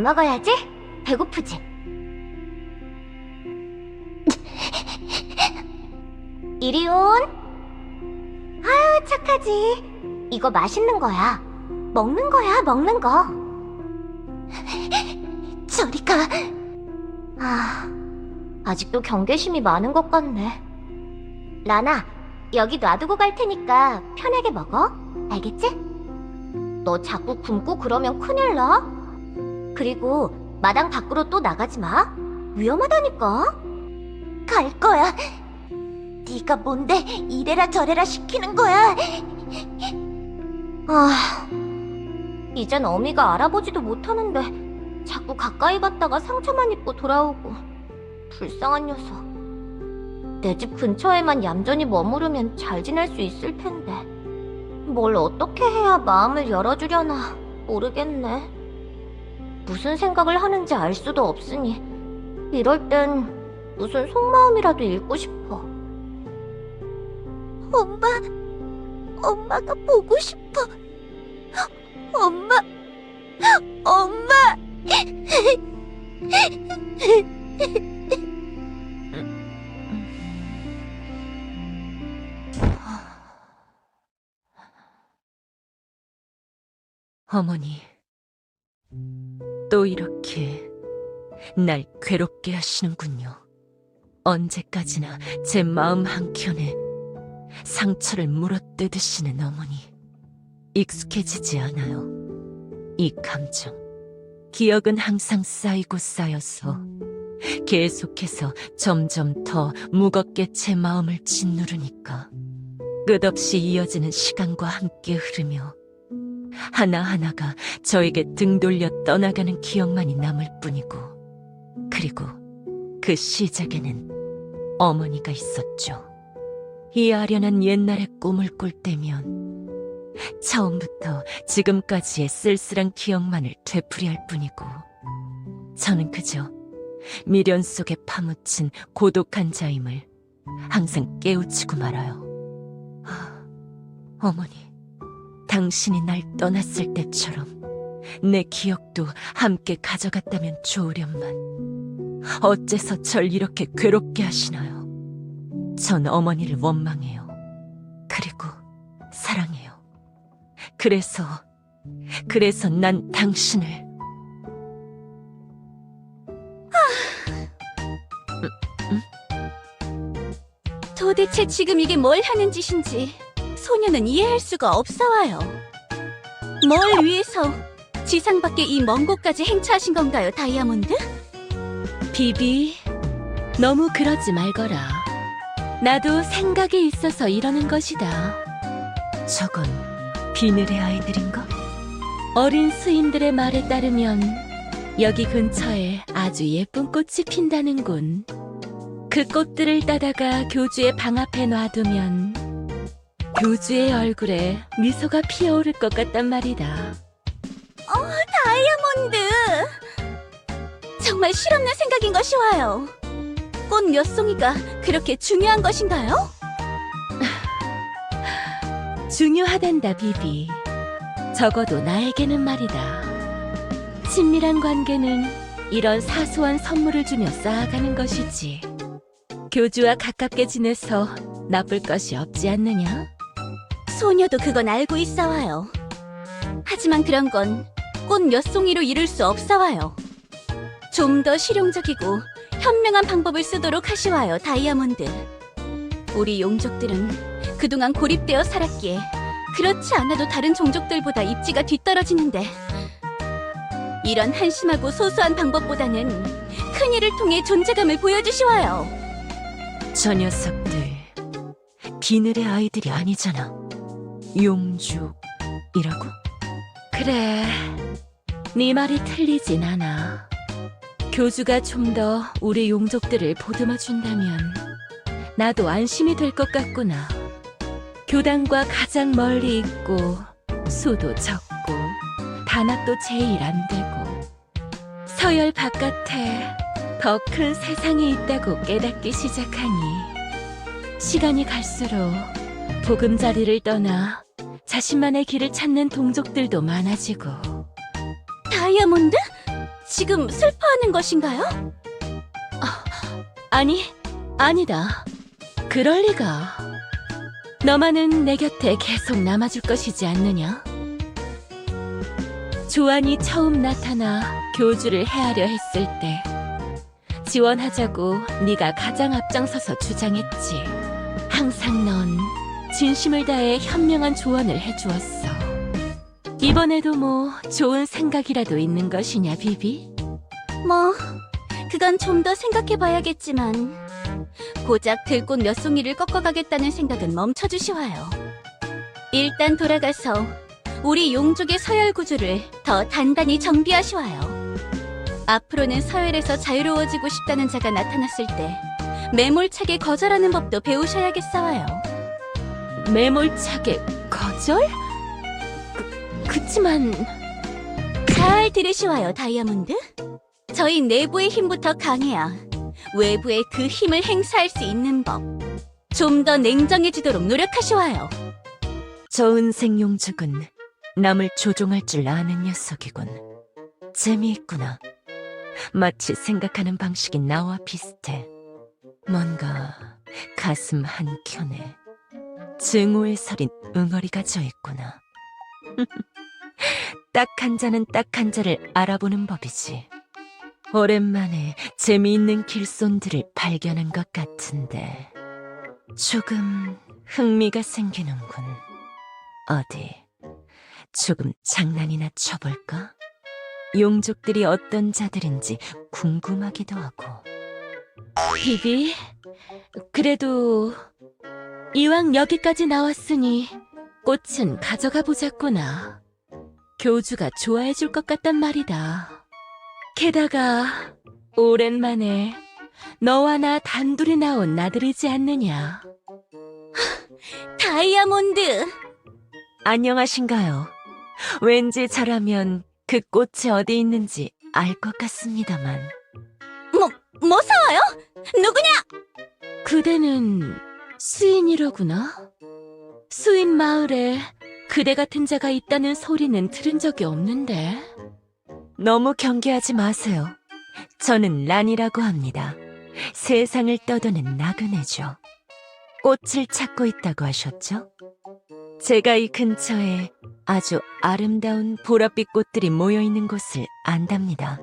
안 먹어야지? 배고프지? 이리 온. 아유, 착하지. 이거 맛있는 거야. 먹는 거야, 먹는 거. 저리 가. 아직도 경계심이 많은 것 같네. 라나, 여기 놔두고 갈 테니까 편하게 먹어. 알겠지? 너 자꾸 굶고 그러면 큰일 나. 그리고 마당 밖으로 또 나가지 마. 위험하다니까. 갈 거야. 네가 뭔데 이래라 저래라 시키는 거야. 이젠 어미가 알아보지도 못하는데 자꾸 가까이 갔다가 상처만 입고 돌아오고. 불쌍한 녀석. 내 집 근처에만 얌전히 머무르면 잘 지낼 수 있을 텐데 뭘 어떻게 해야 마음을 열어주려나 모르겠네. 무슨 생각을 하는지 알 수도 없으니 이럴 땐 무슨 속마음이라도 읽고 싶어. 엄마가 보고 싶어. 엄마. 어머니, 또 이렇게 날 괴롭게 하시는군요. 언제까지나 제 마음 한켠에 상처를 물어뜯으시는 어머니. 익숙해지지 않아요. 이 감정, 기억은 항상 쌓이고 쌓여서 계속해서 점점 더 무겁게 제 마음을 짓누르니까 끝없이 이어지는 시간과 함께 흐르며 하나하나가 저에게 등 돌려 떠나가는 기억만이 남을 뿐이고, 그리고 그 시작에는 어머니가 있었죠. 이 아련한 옛날의 꿈을 꿀 때면 처음부터 지금까지의 쓸쓸한 기억만을 되풀이할 뿐이고, 저는 그저 미련 속에 파묻힌 고독한 자임을 항상 깨우치고 말아요. 어머니, 당신이 날 떠났을 때처럼 내 기억도 함께 가져갔다면 좋으련만 어째서 절 이렇게 괴롭게 하시나요? 전 어머니를 원망해요. 그리고 사랑해요. 그래서 난 당신을... 도대체 지금 이게 뭘 하는 짓인지 소녀는 이해할 수가 없어와요. 뭘 위해서 지상 밖에 이 먼 곳까지 행차하신 건가요, 다이아몬드? 비비, 너무 그러지 말거라. 나도 생각이 있어서 이러는 것이다. 저건 비늘의 아이들인가? 어린 스님들의 말에 따르면 여기 근처에 아주 예쁜 꽃이 핀다는군. 그 꽃들을 따다가 교주의 방 앞에 놔두면 교주의 얼굴에 미소가 피어오를 것 같단 말이다. 다이아몬드! 정말 실없는 생각인 것이 와요. 꽃 몇 송이가 그렇게 중요한 것인가요? 중요하단다, 비비. 적어도 나에게는 말이다. 친밀한 관계는 이런 사소한 선물을 주며 쌓아가는 것이지. 교주와 가깝게 지내서 나쁠 것이 없지 않느냐? 소녀도 그건 알고 있어와요. 하지만 그런 건 꽃 몇 송이로 이룰 수 없어와요. 좀 더 실용적이고 현명한 방법을 쓰도록 하시와요, 다이아몬드. 우리 용족들은 그동안 고립되어 살았기에 그렇지 않아도 다른 종족들보다 입지가 뒤떨어지는데, 이런 한심하고 소소한 방법보다는 큰일을 통해 존재감을 보여주시와요. 저 녀석들 비늘의 아이들이 아니잖아. 용죽이라고? 그래, 네 말이 틀리진 않아. 교주가 좀 더 우리 용족들을 보듬어준다면 나도 안심이 될 것 같구나. 교단과 가장 멀리 있고 수도 적고 단합도 제일 안 되고 서열 바깥에 더 큰 세상이 있다고 깨닫기 시작하니 시간이 갈수록 보금자리를 떠나 자신만의 길을 찾는 동족들도 많아지고. 다이아몬드? 지금 슬퍼하는 것인가요? 아니, 아니다. 그럴 리가. 너만은 내 곁에 계속 남아줄 것이지 않느냐? 조안이 처음 나타나 교주를 해하려 했을 때 지원하자고 네가 가장 앞장서서 주장했지. 항상 넌 진심을 다해 현명한 조언을 해주었어. 이번에도 뭐 좋은 생각이라도 있는 것이냐, 비비? 뭐, 그건 좀 더 생각해 봐야겠지만, 고작 들꽃 몇 송이를 꺾어가겠다는 생각은 멈춰주시와요. 일단 돌아가서 우리 용족의 서열 구조를 더 단단히 정비하시와요. 앞으로는 서열에서 자유로워지고 싶다는 자가 나타났을 때 매몰차게 거절하는 법도 배우셔야겠어요. 매몰차게 거절? 그치만 잘 들으시와요, 다이아몬드. 저희 내부의 힘부터 강해야 외부의 그 힘을 행사할 수 있는 법. 좀 더 냉정해지도록 노력하시와요. 저 은색 용죽은 남을 조종할 줄 아는 녀석이군. 재미있구나. 마치 생각하는 방식이 나와 비슷해. 뭔가 가슴 한켠에 증오의 서린 응어리가 져있구나. 딱 한 자는 딱 한 자를 알아보는 법이지. 오랜만에 재미있는 길손들을 발견한 것 같은데 조금 흥미가 생기는군. 어디 조금 장난이나 쳐볼까? 용족들이 어떤 자들인지 궁금하기도 하고. 비비, 그래도 이왕 여기까지 나왔으니 꽃은 가져가 보자꾸나. 교주가 좋아해 줄 것 같단 말이다. 게다가 오랜만에 너와 나 단둘이 나온 나들이지 않느냐. 다이아몬드! 안녕하신가요? 왠지 잘하면 그 꽃이 어디 있는지 알 것 같습니다만. 뭐 사와요? 누구냐? 그대는 수인이로구나. 수인 마을에 그대 같은 자가 있다는 소리는 들은 적이 없는데. 너무 경계하지 마세요. 저는 란이라고 합니다. 세상을 떠도는 나그네죠. 꽃을 찾고 있다고 하셨죠? 제가 이 근처에 아주 아름다운 보랏빛 꽃들이 모여있는 곳을 안답니다.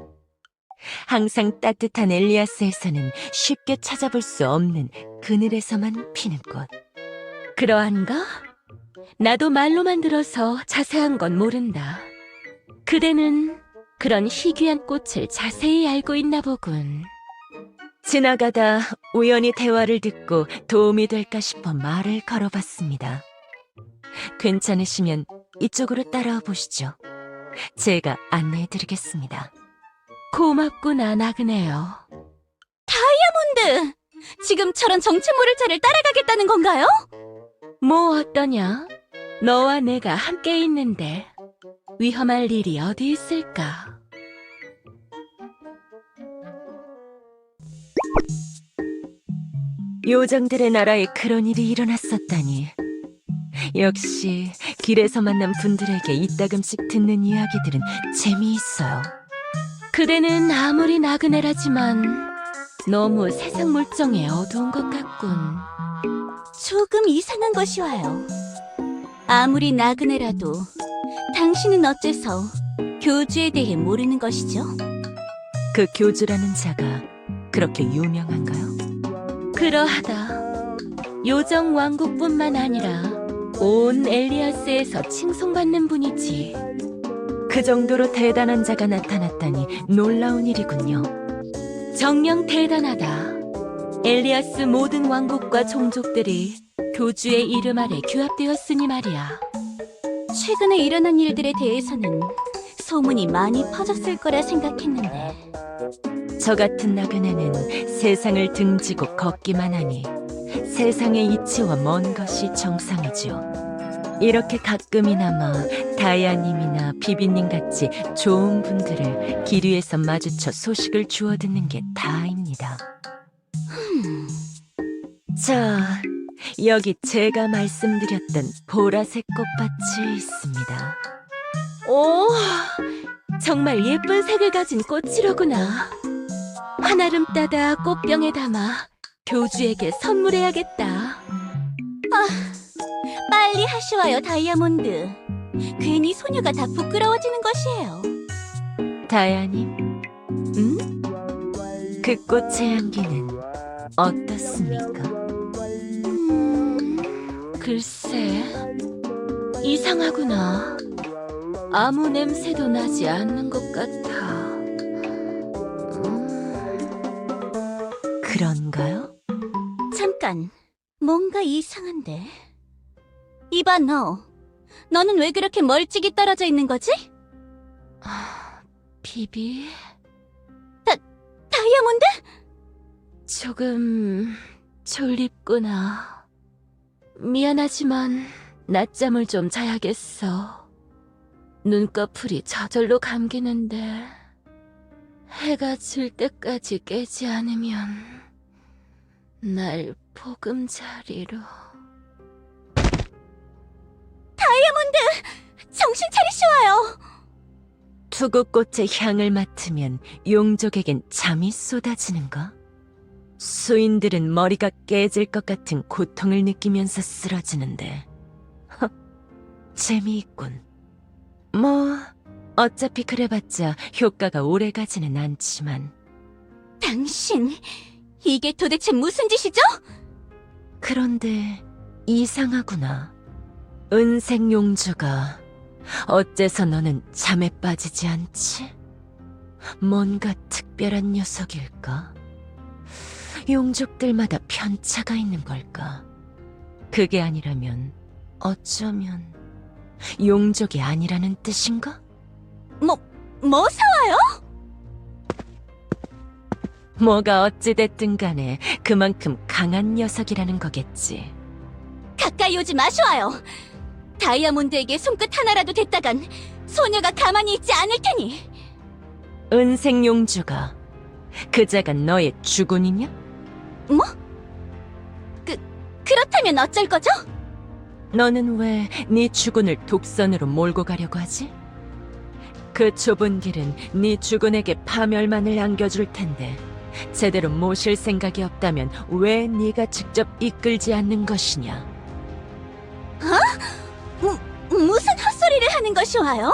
항상 따뜻한 엘리아스에서는 쉽게 찾아볼 수 없는 그늘에서만 피는 꽃. 그러한가? 나도 말로만 들어서 자세한 건 모른다. 그대는 그런 희귀한 꽃을 자세히 알고 있나 보군. 지나가다 우연히 대화를 듣고 도움이 될까 싶어 말을 걸어봤습니다. 괜찮으시면 이쪽으로 따라와 보시죠. 제가 안내해드리겠습니다. 고맙구나, 나그네요. 다이아몬드! 지금처럼 정체 모를 자를 따라가겠다는 건가요? 뭐 어떠냐? 너와 내가 함께 있는데 위험할 일이 어디 있을까? 요정들의 나라에 그런 일이 일어났었다니. 역시 길에서 만난 분들에게 이따금씩 듣는 이야기들은 재미있어요. 그대는 아무리 나그네라지만 너무 세상 물정에 어두운 것 같군. 조금 이상한 것이 와요. 아무리 나그네라도 당신은 어째서 교주에 대해 모르는 것이죠? 그 교주라는 자가 그렇게 유명한가요? 그러하다. 요정 왕국뿐만 아니라 온 엘리아스에서 칭송받는 분이지. 그 정도로 대단한 자가 나타났다니 놀라운 일이군요. 정녕 대단하다. 엘리아스 모든 왕국과 종족들이 교주의 이름 아래 규합되었으니 말이야. 최근에 일어난 일들에 대해서는 소문이 많이 퍼졌을 거라 생각했는데. 저 같은 나그네는 세상을 등지고 걷기만 하니 세상의 이치와 먼 것이 정상이죠. 이렇게 가끔이나마 다이아님이나 비비님 같이 좋은 분들을 길 위에서 마주쳐 소식을 주워 듣는 게 다입니다. 자, 여기 제가 말씀드렸던 보라색 꽃밭이 있습니다. 오, 정말 예쁜 색을 가진 꽃이로구나. 한아름 따다 꽃병에 담아 교주에게 선물해야겠다. 빨리 하시와요, 다이아몬드. 괜히 소녀가 다 부끄러워지는 것이에요. 다야님, 그 꽃의 향기는 어떻습니까? 글쎄, 이상하구나. 아무 냄새도 나지 않는 것 같아. 그런가요? 잠깐, 뭔가 이상한데. 이봐, 너는 왜 그렇게 멀찍이 떨어져 있는 거지? 비비... 다이아몬드? 조금 졸립구나. 미안하지만 낮잠을 좀 자야겠어. 눈꺼풀이 저절로 감기는데 해가 질 때까지 깨지 않으면 날 보금자리로... 정신 차리시와요. 투구꽃의 향을 맡으면 용족에겐 잠이 쏟아지는가? 수인들은 머리가 깨질 것 같은 고통을 느끼면서 쓰러지는데 재미있군. 뭐 어차피 그래봤자 효과가 오래가지는 않지만. 당신, 이게 도대체 무슨 짓이죠? 그런데 이상하구나. 은색 용주가 어째서 너는 잠에 빠지지 않지? 뭔가 특별한 녀석일까? 용족들마다 편차가 있는 걸까? 그게 아니라면 어쩌면 용족이 아니라는 뜻인가? 뭐 사와요? 뭐가 어찌됐든 간에 그만큼 강한 녀석이라는 거겠지. 가까이 오지 마시와요. 다이아몬드에게 손끝 하나라도 댔다간 소녀가 가만히 있지 않을 테니. 은색 용주가 그자가 너의 주군이냐? 뭐? 그렇다면 어쩔 거죠? 너는 왜 네 주군을 독선으로 몰고 가려고 하지? 그 좁은 길은 네 주군에게 파멸만을 안겨줄 텐데 제대로 모실 생각이 없다면 왜 네가 직접 이끌지 않는 것이냐? 무슨 헛소리를 하는 것이와요?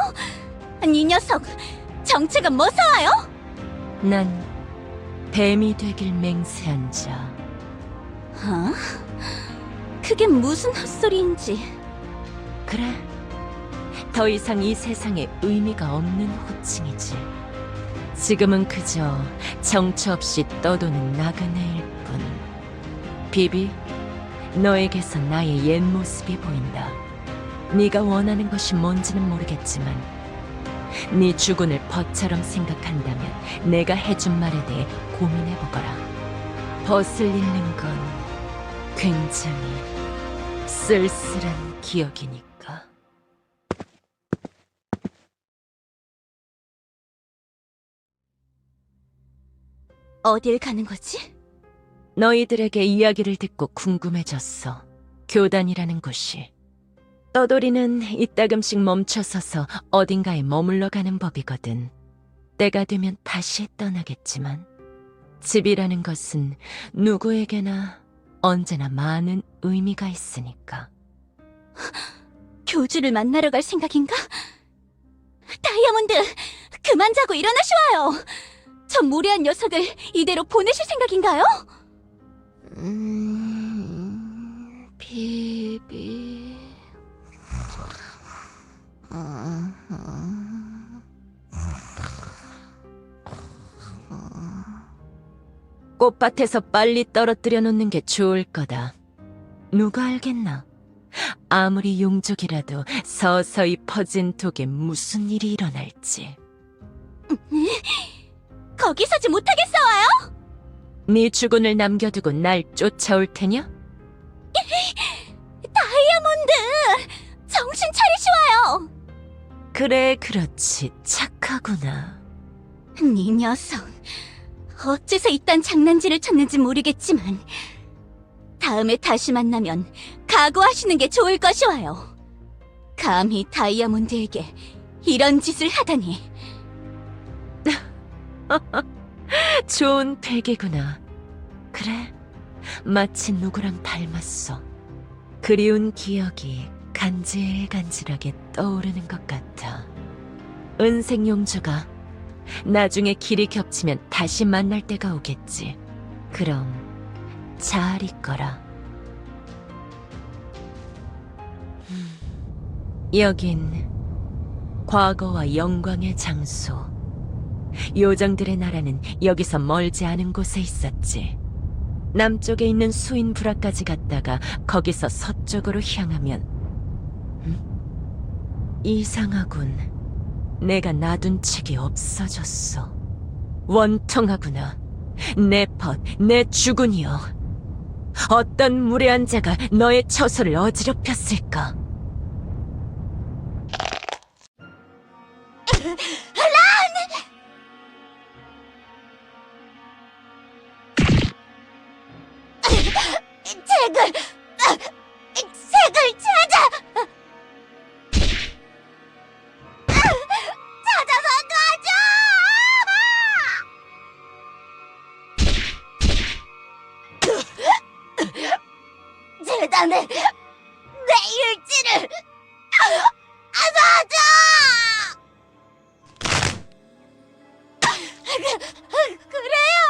이 녀석, 정체가 뭐 사와요? 난 뱀이 되길 맹세한 자. 그게 무슨 헛소리인지. 그래, 더 이상 이 세상에 의미가 없는 호칭이지. 지금은 그저 정처 없이 떠도는 나그네일 뿐. 비비, 너에게서 나의 옛 모습이 보인다. 네가 원하는 것이 뭔지는 모르겠지만 네 주군을 벗처럼 생각한다면 내가 해준 말에 대해 고민해보거라. 벗을 잃는 건 굉장히 쓸쓸한 기억이니까. 어딜 가는 거지? 너희들에게 이야기를 듣고 궁금해졌어. 교단이라는 곳이. 떠돌이는 이따금씩 멈춰서서 어딘가에 머물러 가는 법이거든. 때가 되면 다시 떠나겠지만 집이라는 것은 누구에게나 언제나 많은 의미가 있으니까. 교주를 만나러 갈 생각인가? 다이아몬드, 그만 자고 일어나시와요. 저 무례한 녀석을 이대로 보내실 생각인가요? 비비... 꽃밭에서 빨리 떨어뜨려 놓는 게 좋을 거다. 누가 알겠나? 아무리 용족이라도 서서히 퍼진 독에 무슨 일이 일어날지. 거기 서지 못하겠어요? 네 주군을 남겨두고 날 쫓아올 테냐? 다이아몬드! 정신 차리시와요! 그래, 그렇지. 착하구나. 이 녀석, 어째서 이딴 장난질을 쳤는지 모르겠지만 다음에 다시 만나면 각오하시는 게 좋을 것이와요. 감히 다이아몬드에게 이런 짓을 하다니. 좋은 베개구나. 그래, 마치 누구랑 닮았어. 그리운 기억이 간질간질하게 떠오르는 것 같아. 은색용주가 나중에 길이 겹치면 다시 만날 때가 오겠지. 그럼 잘 있거라. 여긴 과거와 영광의 장소. 요정들의 나라는 여기서 멀지 않은 곳에 있었지. 남쪽에 있는 수인 브라까지 갔다가 거기서 서쪽으로 향하면 이상하군. 내가 놔둔 책이 없어졌어. 원통하구나. 내 벗, 내 주군이여. 어떤 무례한 자가 너의 처소를 어지럽혔을까? 책을 찾아! 찾아서 놔줘! 재단에 내 일지를 놔줘! 그래요!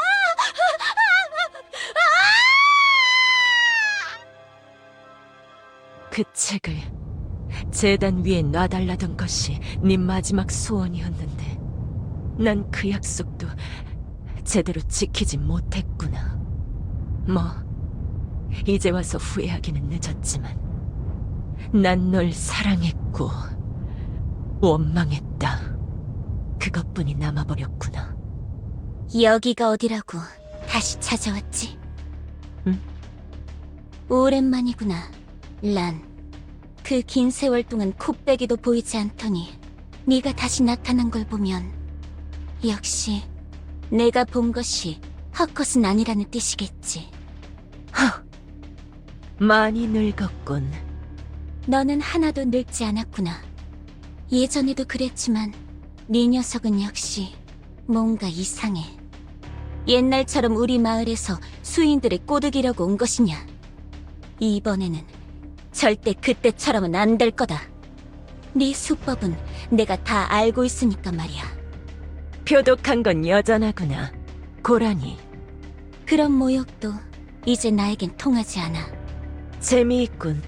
그 책을 재단 위에 놔달라던 것이 네 마지막 소원이었는데 난 그 약속도 제대로 지키지 못했구나. 뭐 이제 와서 후회하기는 늦었지만 난 널 사랑했고 원망했다. 그것뿐이 남아버렸구나. 여기가 어디라고 다시 찾아왔지? 응? 오랜만이구나, 란. 그 긴 세월 동안 코빼기도 보이지 않더니 네가 다시 나타난 걸 보면 역시 내가 본 것이 헛것은 아니라는 뜻이겠지. 많이 늙었군. 너는 하나도 늙지 않았구나. 예전에도 그랬지만 네 녀석은 역시 뭔가 이상해. 옛날처럼 우리 마을에서 수인들을 꼬드기려고 온 것이냐? 이번에는 절대 그때처럼은 안 될 거다. 네 수법은 내가 다 알고 있으니까 말이야. 표독한 건 여전하구나. 고라니. 그런 모욕도 이제 나에겐 통하지 않아. 재미있군.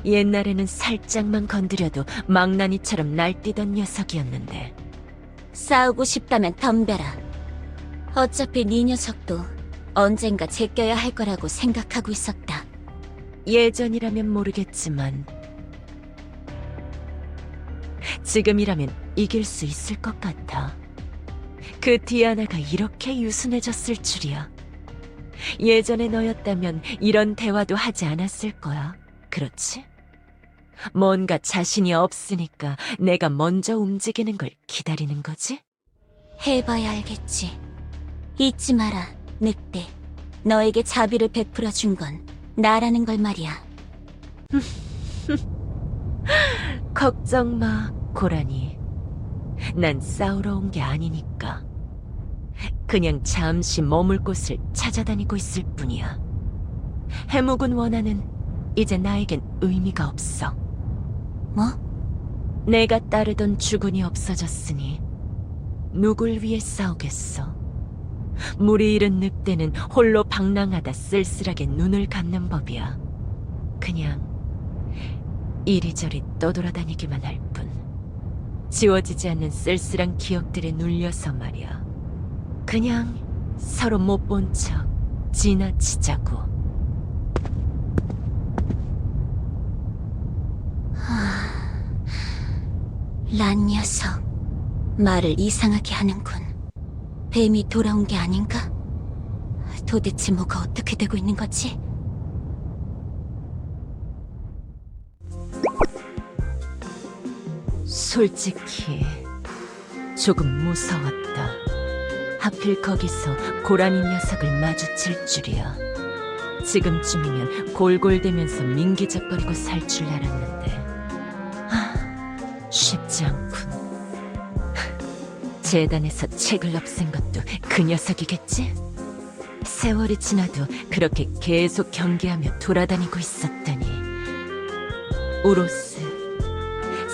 옛날에는 살짝만 건드려도 망나니처럼 날뛰던 녀석이었는데. 싸우고 싶다면 덤벼라. 어차피 네 녀석도 언젠가 제껴야 할 거라고 생각하고 있었다. 예전이라면 모르겠지만 지금이라면 이길 수 있을 것 같아. 그 디아나가 이렇게 유순해졌을 줄이야. 예전의 너였다면 이런 대화도 하지 않았을 거야. 그렇지? 뭔가 자신이 없으니까 내가 먼저 움직이는 걸 기다리는 거지? 해봐야 알겠지. 잊지 마라, 늑대. 너에게 자비를 베풀어 준 건 나라는 걸 말이야. 걱정 마, 고라니. 난 싸우러 온 게 아니니까. 그냥 잠시 머물 곳을 찾아다니고 있을 뿐이야. 해묵은 원한은 이제 나에겐 의미가 없어. 뭐? 내가 따르던 주군이 없어졌으니 누굴 위해 싸우겠어. 물이 잃은 늑대는 홀로 방랑하다 쓸쓸하게 눈을 감는 법이야. 그냥 이리저리 떠돌아다니기만 할 뿐. 지워지지 않는 쓸쓸한 기억들에 눌려서 말이야. 그냥 서로 못 본 척 지나치자고. 란 녀석. 말을 이상하게 하는군. 뱀이 돌아온 게 아닌가? 도대체 뭐가 어떻게 되고 있는 거지? 솔직히 조금 무서웠다. 하필 거기서 고라니 녀석을 마주칠 줄이야. 지금쯤이면 골골대면서 민기적거리고 살 줄 알았는데 쉽지 않군. 재단에서 책을 없앤 것도 그 녀석이겠지? 세월이 지나도 그렇게 계속 경계하며 돌아다니고 있었더니 우로스,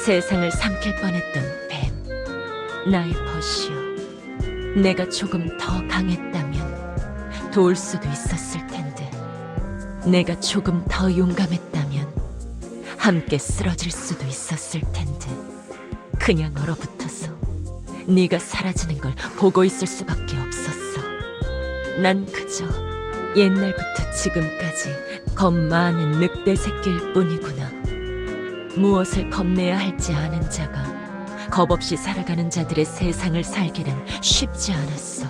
세상을 삼킬 뻔했던 뱀, 나의 벗이여. 내가 조금 더 강했다면 도울 수도 있었을 텐데, 내가 조금 더 용감했다면 함께 쓰러질 수도 있었을 텐데, 그냥 얼어붙어서 네가 사라지는 걸 보고 있을 수밖에 없었어. 난 그저 옛날부터 지금까지 겁 많은 늑대 새끼일 뿐이구나. 무엇을 겁내야 할지 아는 자가 겁없이 살아가는 자들의 세상을 살기란 쉽지 않았어.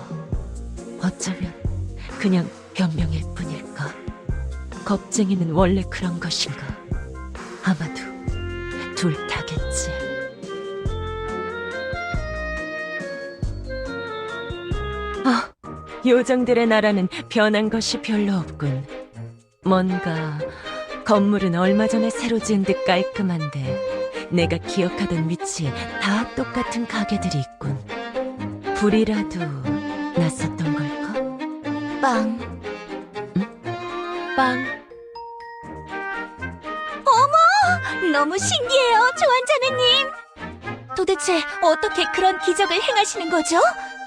어쩌면 그냥 변명일 뿐일까? 겁쟁이는 원래 그런 것인가? 아마도 둘 다겠지. 요정들의 나라는 변한 것이 별로 없군. 뭔가 건물은 얼마 전에 새로 지은 듯 깔끔한데 내가 기억하던 위치에 다 똑같은 가게들이 있군. 불이라도 났었던 걸까? 빵. 빵. 너무 신기해요, 조한자매님. 도대체 어떻게 그런 기적을 행하시는 거죠?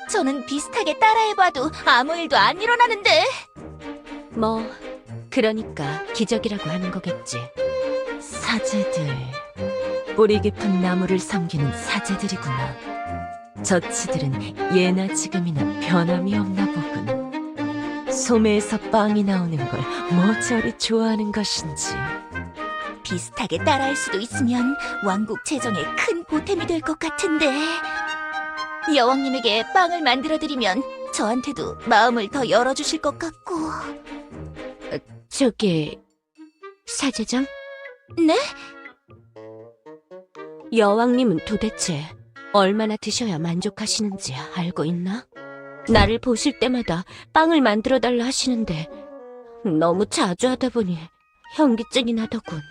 저는 비슷하게 따라해봐도 아무 일도 안 일어나는데. 뭐 그러니까 기적이라고 하는 거겠지. 사제들, 뿌리 깊은 나무를 섬기는 사제들이구나. 저치들은 예나 지금이나 변함이 없나 보군. 소매에서 빵이 나오는 걸 뭐 저리 좋아하는 것인지. 비슷하게 따라할 수도 있으면 왕국 재정에 큰 보탬이 될 것 같은데. 여왕님에게 빵을 만들어드리면 저한테도 마음을 더 열어주실 것 같고. 저기 사제장? 네? 여왕님은 도대체 얼마나 드셔야 만족하시는지 알고 있나? 나를 보실 때마다 빵을 만들어달라 하시는데 너무 자주 하다 보니 현기증이 나더군.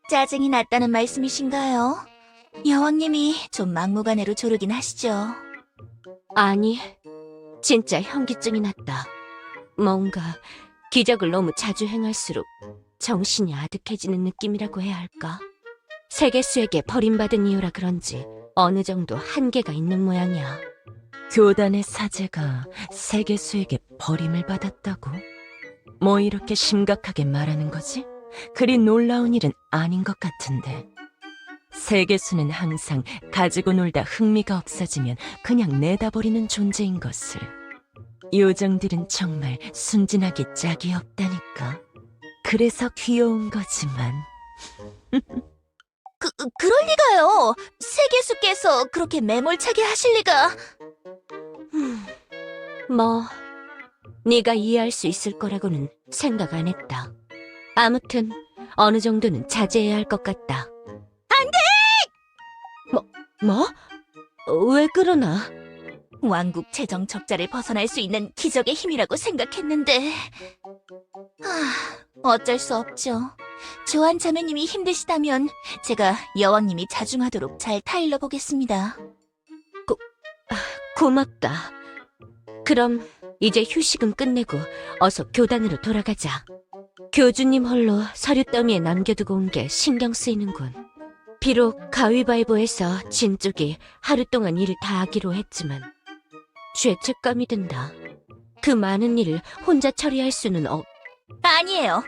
짜증이 났다는 말씀이신가요? 여왕님이 좀 막무가내로 조르긴 하시죠. 아니, 진짜 현기증이 났다. 뭔가 기적을 너무 자주 행할수록 정신이 아득해지는 느낌이라고 해야 할까? 세계수에게 버림받은 이유라 그런지 어느 정도 한계가 있는 모양이야. 교단의 사제가 세계수에게 버림을 받았다고? 뭐 이렇게 심각하게 말하는 거지? 그리 놀라운 일은 아닌 것 같은데. 세계수는 항상 가지고 놀다 흥미가 없어지면 그냥 내다버리는 존재인 것을. 요정들은 정말 순진하기 짝이 없다니까. 그래서 귀여운 거지만. 그럴 리가요. 세계수께서 그렇게 매몰차게 하실 리가. 뭐 네가 이해할 수 있을 거라고는 생각 안 했다. 아무튼 어느 정도는 자제해야 할 것 같다. 안 돼! 뭐? 왜 그러나? 왕국 재정 적자를 벗어날 수 있는 기적의 힘이라고 생각했는데. 어쩔 수 없죠. 조한 자매님이 힘드시다면 제가 여왕님이 자중하도록 잘 타일러 보겠습니다. 고맙다. 그럼 이제 휴식은 끝내고 어서 교단으로 돌아가자. 교주님 홀로 서류 더미에 남겨두고 온 게 신경 쓰이는군. 비록 가위바위보에서 진 쪽이 하루 동안 일을 다 하기로 했지만 죄책감이 든다. 그 많은 일을 혼자 처리할 수는 아니에요.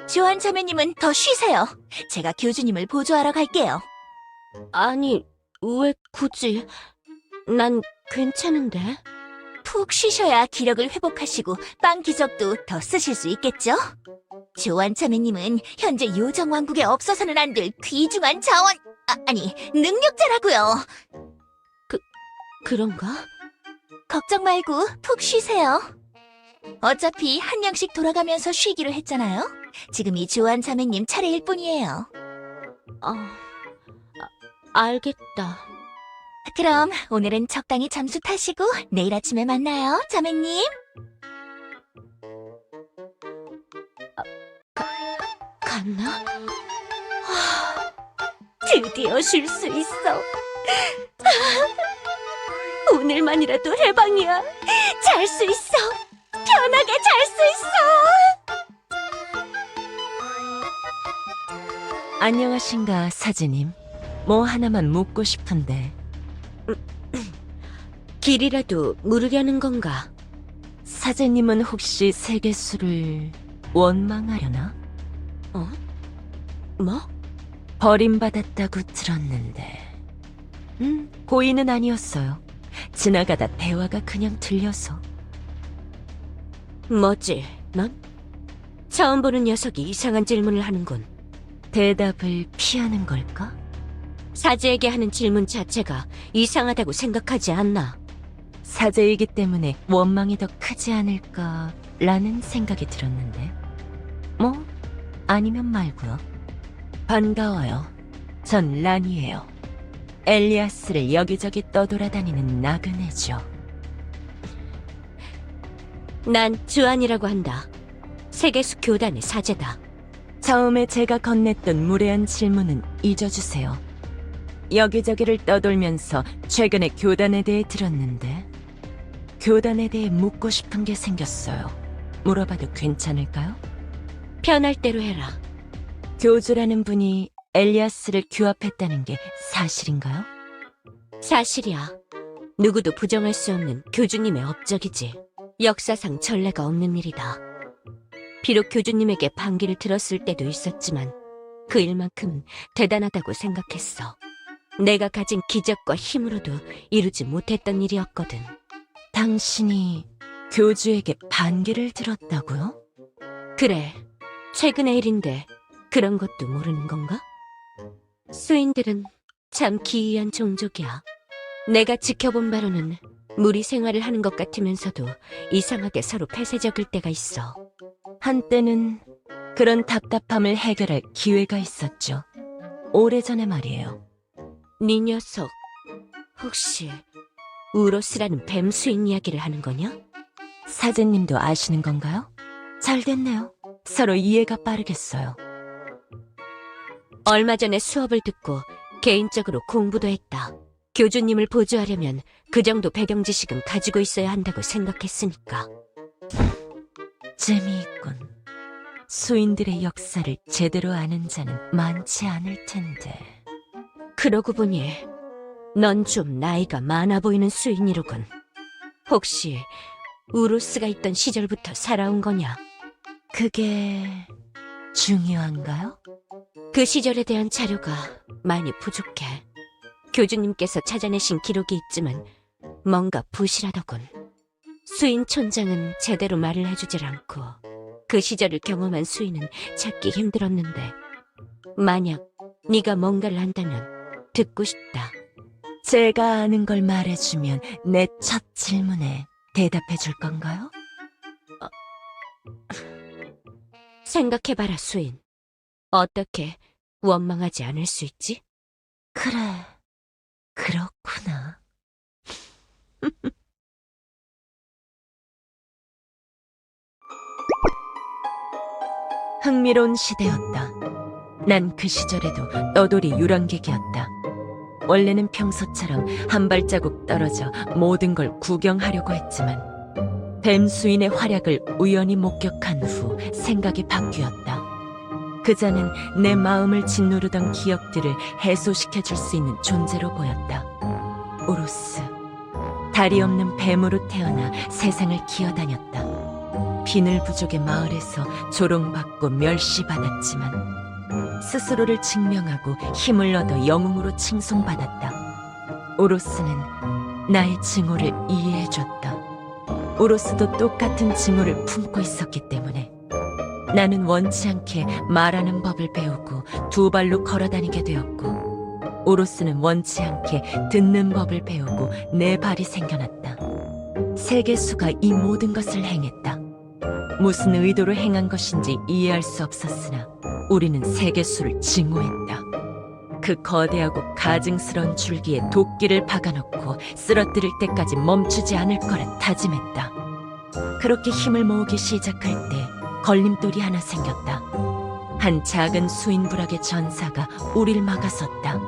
조한 자매님은 더 쉬세요. 제가 교주님을 보조하러 갈게요. 아니, 왜 굳이? 난 괜찮은데. 푹 쉬셔야 기력을 회복하시고 빵 기적도 더 쓰실 수 있겠죠? 조한 자매님은 현재 요정 왕국에 없어서는 안 될 귀중한 자원, 아니 능력자라고요. 그런가? 걱정 말고 푹 쉬세요. 어차피 한 명씩 돌아가면서 쉬기로 했잖아요. 지금이 조한 자매님 차례일 뿐이에요. 알겠다. 그럼 오늘은 적당히 잠수 타시고 내일 아침에 만나요, 자매님. 갔나? 드디어 쉴 수 있어. 오늘만이라도 해방이야. 잘 수 있어. 편하게 잘 수 있어. 안녕하신가, 사제님. 뭐 하나만 묻고 싶은데. 길이라도 물으려는 건가? 사제님은 혹시 세계수를 원망하려나? 뭐? 버림받았다고 들었는데. 고의는 아니었어요. 지나가다 대화가 그냥 들려서. 뭐지, 넌? 처음 보는 녀석이 이상한 질문을 하는군. 대답을 피하는 걸까? 사제에게 하는 질문 자체가 이상하다고 생각하지 않나? 사제이기 때문에 원망이 더 크지 않을까라는 생각이 들었는데. 뭐, 아니면 말고요. 반가워요. 전 란이에요. 엘리아스를 여기저기 떠돌아다니는 나그네죠. 난 주안이라고 한다. 세계수 교단의 사제다. 처음에 제가 건넸던 무례한 질문은 잊어주세요. 여기저기를 떠돌면서 최근에 교단에 대해 들었는데 교단에 대해 묻고 싶은 게 생겼어요. 물어봐도 괜찮을까요? 편할 대로 해라. 교주라는 분이 엘리아스를 규합했다는 게 사실인가요? 사실이야. 누구도 부정할 수 없는 교주님의 업적이지. 역사상 전례가 없는 일이다. 비록 교주님에게 반기를 들었을 때도 있었지만 그 일만큼은 대단하다고 생각했어. 내가 가진 기적과 힘으로도 이루지 못했던 일이었거든. 당신이 교주에게 반기를 들었다고요? 그래, 최근의 일인데 그런 것도 모르는 건가? 수인들은 참 기이한 종족이야. 내가 지켜본 바로는 무리 생활을 하는 것 같으면서도 이상하게 서로 폐쇄적일 때가 있어. 한때는 그런 답답함을 해결할 기회가 있었죠. 오래전에 말이에요. 네 녀석, 혹시 우로스라는 뱀 수인 이야기를 하는 거냐? 사제님도 아시는 건가요? 잘 됐네요. 서로 이해가 빠르겠어요. 얼마 전에 수업을 듣고 개인적으로 공부도 했다. 교주님을 보조하려면 그 정도 배경 지식은 가지고 있어야 한다고 생각했으니까. 재미있군. 수인들의 역사를 제대로 아는 자는 많지 않을 텐데. 그러고 보니 넌 좀 나이가 많아 보이는 수인이로군. 혹시 우로스가 있던 시절부터 살아온 거냐? 그게 중요한가요? 그 시절에 대한 자료가 많이 부족해. 교주님께서 찾아내신 기록이 있지만 뭔가 부실하더군. 수인 촌장은 제대로 말을 해주질 않고 그 시절을 경험한 수인은 찾기 힘들었는데 만약 네가 뭔가를 안다면 듣고 싶다. 제가 아는 걸 말해주면 내 첫 질문에 대답해 줄 건가요? 생각해봐라, 수인. 어떻게 원망하지 않을 수 있지? 그래, 그렇구나. 흥미로운 시대였다. 난 그 시절에도 떠돌이 유랑객이었다. 원래는 평소처럼 한 발자국 떨어져 모든 걸 구경하려고 했지만 뱀수인의 활약을 우연히 목격한 후 생각이 바뀌었다. 그자는 내 마음을 짓누르던 기억들을 해소시켜줄 수 있는 존재로 보였다. 우로스, 다리 없는 뱀으로 태어나 세상을 기어다녔다. 비늘부족의 마을에서 조롱받고 멸시받았지만 스스로를 증명하고 힘을 얻어 영웅으로 칭송받았다. 우로스는 나의 증오를 이해해줬다. 우로스도 똑같은 증오를 품고 있었기 때문에 나는 원치 않게 말하는 법을 배우고 두 발로 걸어다니게 되었고 우로스는 원치 않게 듣는 법을 배우고 네 발이 생겨났다. 세계수가 이 모든 것을 행했다. 무슨 의도로 행한 것인지 이해할 수 없었으나 우리는 세계수를 증오했다. 그 거대하고 가증스러운 줄기에 도끼를 박아놓고 쓰러뜨릴 때까지 멈추지 않을 거라 다짐했다. 그렇게 힘을 모으기 시작할 때 걸림돌이 하나 생겼다. 한 작은 수인부락의 전사가 우릴 막아섰다.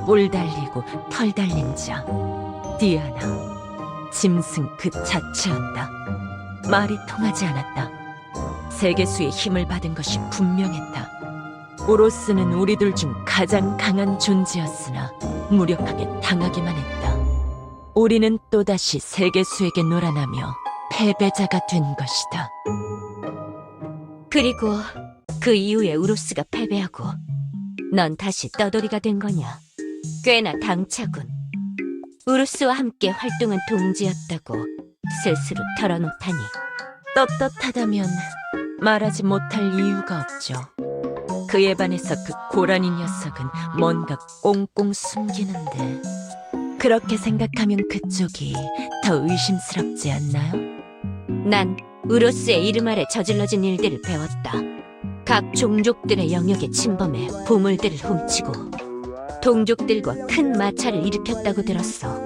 뿔 달리고 털 달린 자 디아나. 짐승 그 자체였다. 말이 통하지 않았다. 세계수의 힘을 받은 것이 분명했다. 우로스는 우리들 중 가장 강한 존재였으나 무력하게 당하기만 했다. 우리는 또다시 세계수에게 놀아나며 패배자가 된 것이다. 그리고 그 이후에 우로스가 패배하고 넌 다시 떠돌이가 된 거냐? 꽤나 당차군. 우로스와 함께 활동한 동지였다고 스스로 털어놓다니. 떳떳하다면 말하지 못할 이유가 없죠. 그에 반해서 그 고라니 녀석은 뭔가 꽁꽁 숨기는데, 그렇게 생각하면 그쪽이 더 의심스럽지 않나요? 난 우로스의 이름 아래 저질러진 일들을 배웠다. 각 종족들의 영역에 침범해 보물들을 훔치고 동족들과 큰 마찰을 일으켰다고 들었어.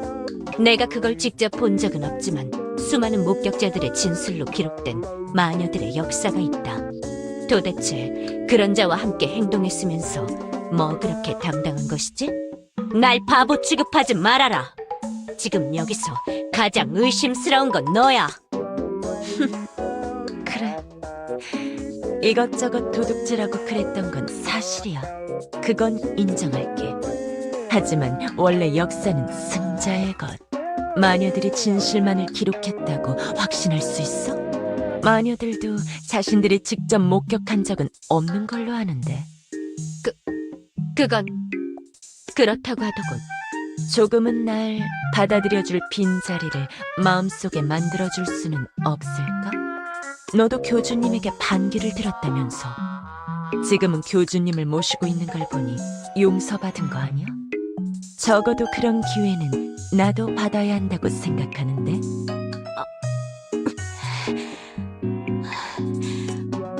내가 그걸 직접 본 적은 없지만 수많은 목격자들의 진술로 기록된 마녀들의 역사가 있다. 도대체 그런 자와 함께 행동했으면서 뭐 그렇게 당당한 것이지? 날 바보 취급하지 말아라. 지금 여기서 가장 의심스러운 건 너야. 그래. 이것저것 도둑질하고 그랬던 건 사실이야. 그건 인정할게. 하지만 원래 역사는 승자의 것. 마녀들이 진실만을 기록했다고 확신할 수 있어? 마녀들도 자신들이 직접 목격한 적은 없는 걸로 아는데. 그건 그렇다고 하더군. 조금은 날 받아들여줄 빈자리를 마음속에 만들어줄 수는 없을까? 너도 교주님에게 반기를 들었다면서. 지금은 교주님을 모시고 있는 걸 보니 용서받은 거 아니야? 적어도 그런 기회는 나도 받아야 한다고 생각하는데.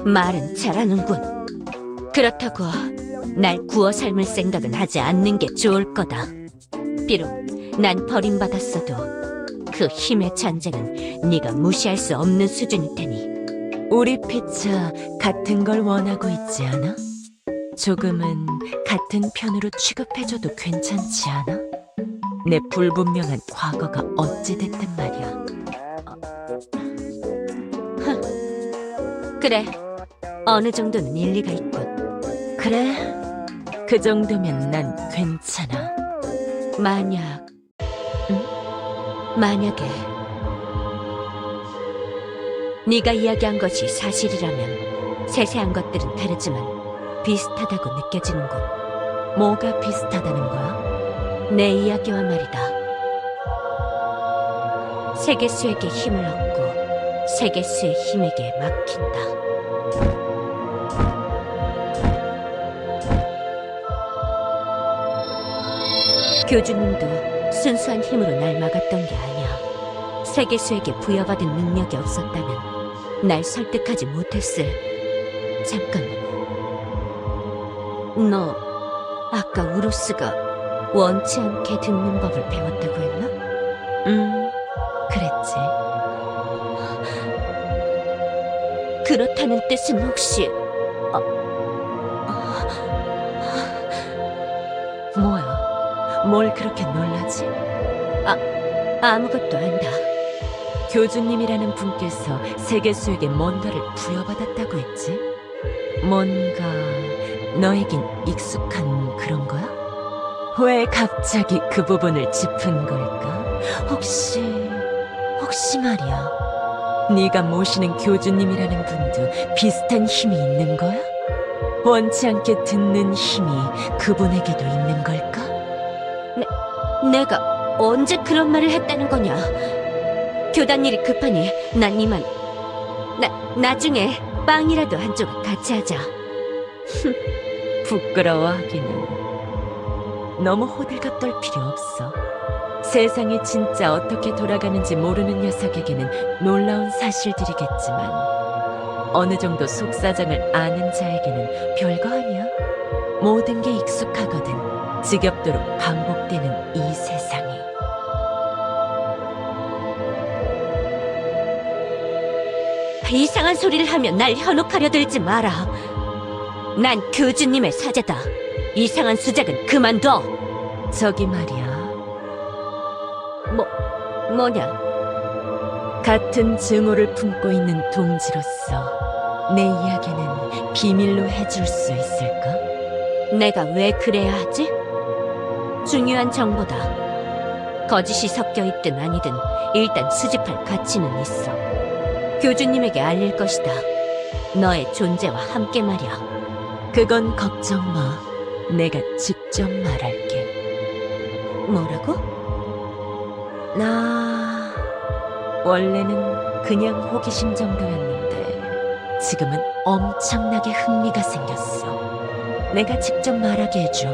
말은 잘하는군. 그렇다고 날 구워 삶을 생각은 하지 않는 게 좋을 거다. 비록 난 버림받았어도 그 힘의 전쟁은 네가 무시할 수 없는 수준일 테니. 우리 피차 같은 걸 원하고 있지 않아? 조금은 같은 편으로 취급해줘도 괜찮지 않아? 내 불분명한 과거가 어찌됐든 말이야. 그래, 어느 정도는 일리가 있군. 그래? 그 정도면 난 괜찮아. 만약에 네가 이야기한 것이 사실이라면 세세한 것들은 다르지만 비슷하다고 느껴지는군. 뭐가 비슷하다는 거야? 내 이야기와 말이다. 세계수에게 힘을 얻고 세계수의 힘에게 맡긴다. 교주님도 순수한 힘으로 날 막았던 게 아니야. 세계수에게 부여받은 능력이 없었다면 날 설득하지 못했을. 잠깐만. 너 아까 우로스가 원치 않게 듣는 법을 배웠다고 했나? 그랬지. 그렇다는 뜻은 혹시 뭐야? 뭘 그렇게 놀라지? 아무것도 안다. 교주님이라는 분께서 세계수에게 뭔가를 부여받았다고 했지? 뭔가 너에겐 익숙한 그런 거야? 왜 갑자기 그 부분을 짚은 걸까? 혹시 말이야, 네가 모시는 교주님이라는 분도 비슷한 힘이 있는 거야? 원치 않게 듣는 힘이 그분에게도 있는 걸까? 내가 언제 그런 말을 했다는 거냐? 교단 일이 급하니 난 이만 나중에 빵이라도 한 조각 같이 하자. 부끄러워하기는. 너무 호들갑 떨 필요 없어. 세상이 진짜 어떻게 돌아가는지 모르는 녀석에게는 놀라운 사실들이겠지만 어느 정도 속사정을 아는 자에게는 별거 아니야. 모든 게 익숙하거든. 지겹도록 반복되는 이 세상이. 이상한 소리를 하면 날 현혹하려 들지 마라. 난 교주님의 사제다. 이상한 수작은 그만둬. 저기 말이야. 뭐냐? 같은 증오를 품고 있는 동지로서 내 이야기는 비밀로 해줄 수 있을까? 내가 왜 그래야 하지? 중요한 정보다. 거짓이 섞여 있든 아니든 일단 수집할 가치는 있어. 교주님에게 알릴 것이다. 너의 존재와 함께 말이야. 그건 걱정 마. 내가 직접 말할게. 뭐라고? 나 원래는 그냥 호기심 정도였는데 지금은 엄청나게 흥미가 생겼어. 내가 직접 말하게 해줘.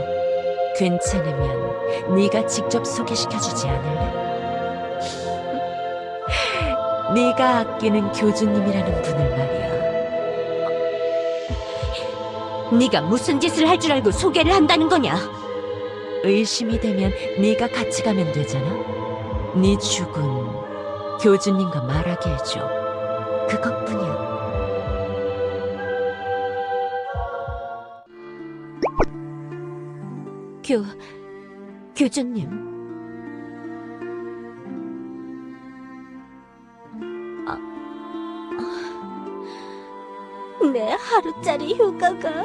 괜찮으면 네가 직접 소개시켜주지 않을래? 네가 아끼는 교주님이라는 분을 말이야. 네가 무슨 짓을 할 줄 알고 소개를 한다는 거냐? 의심이 되면 네가 같이 가면 되잖아. 네 죽은 교주님과 말하게 해줘. 그것뿐이야. 교주님. 내 하루짜리 휴가가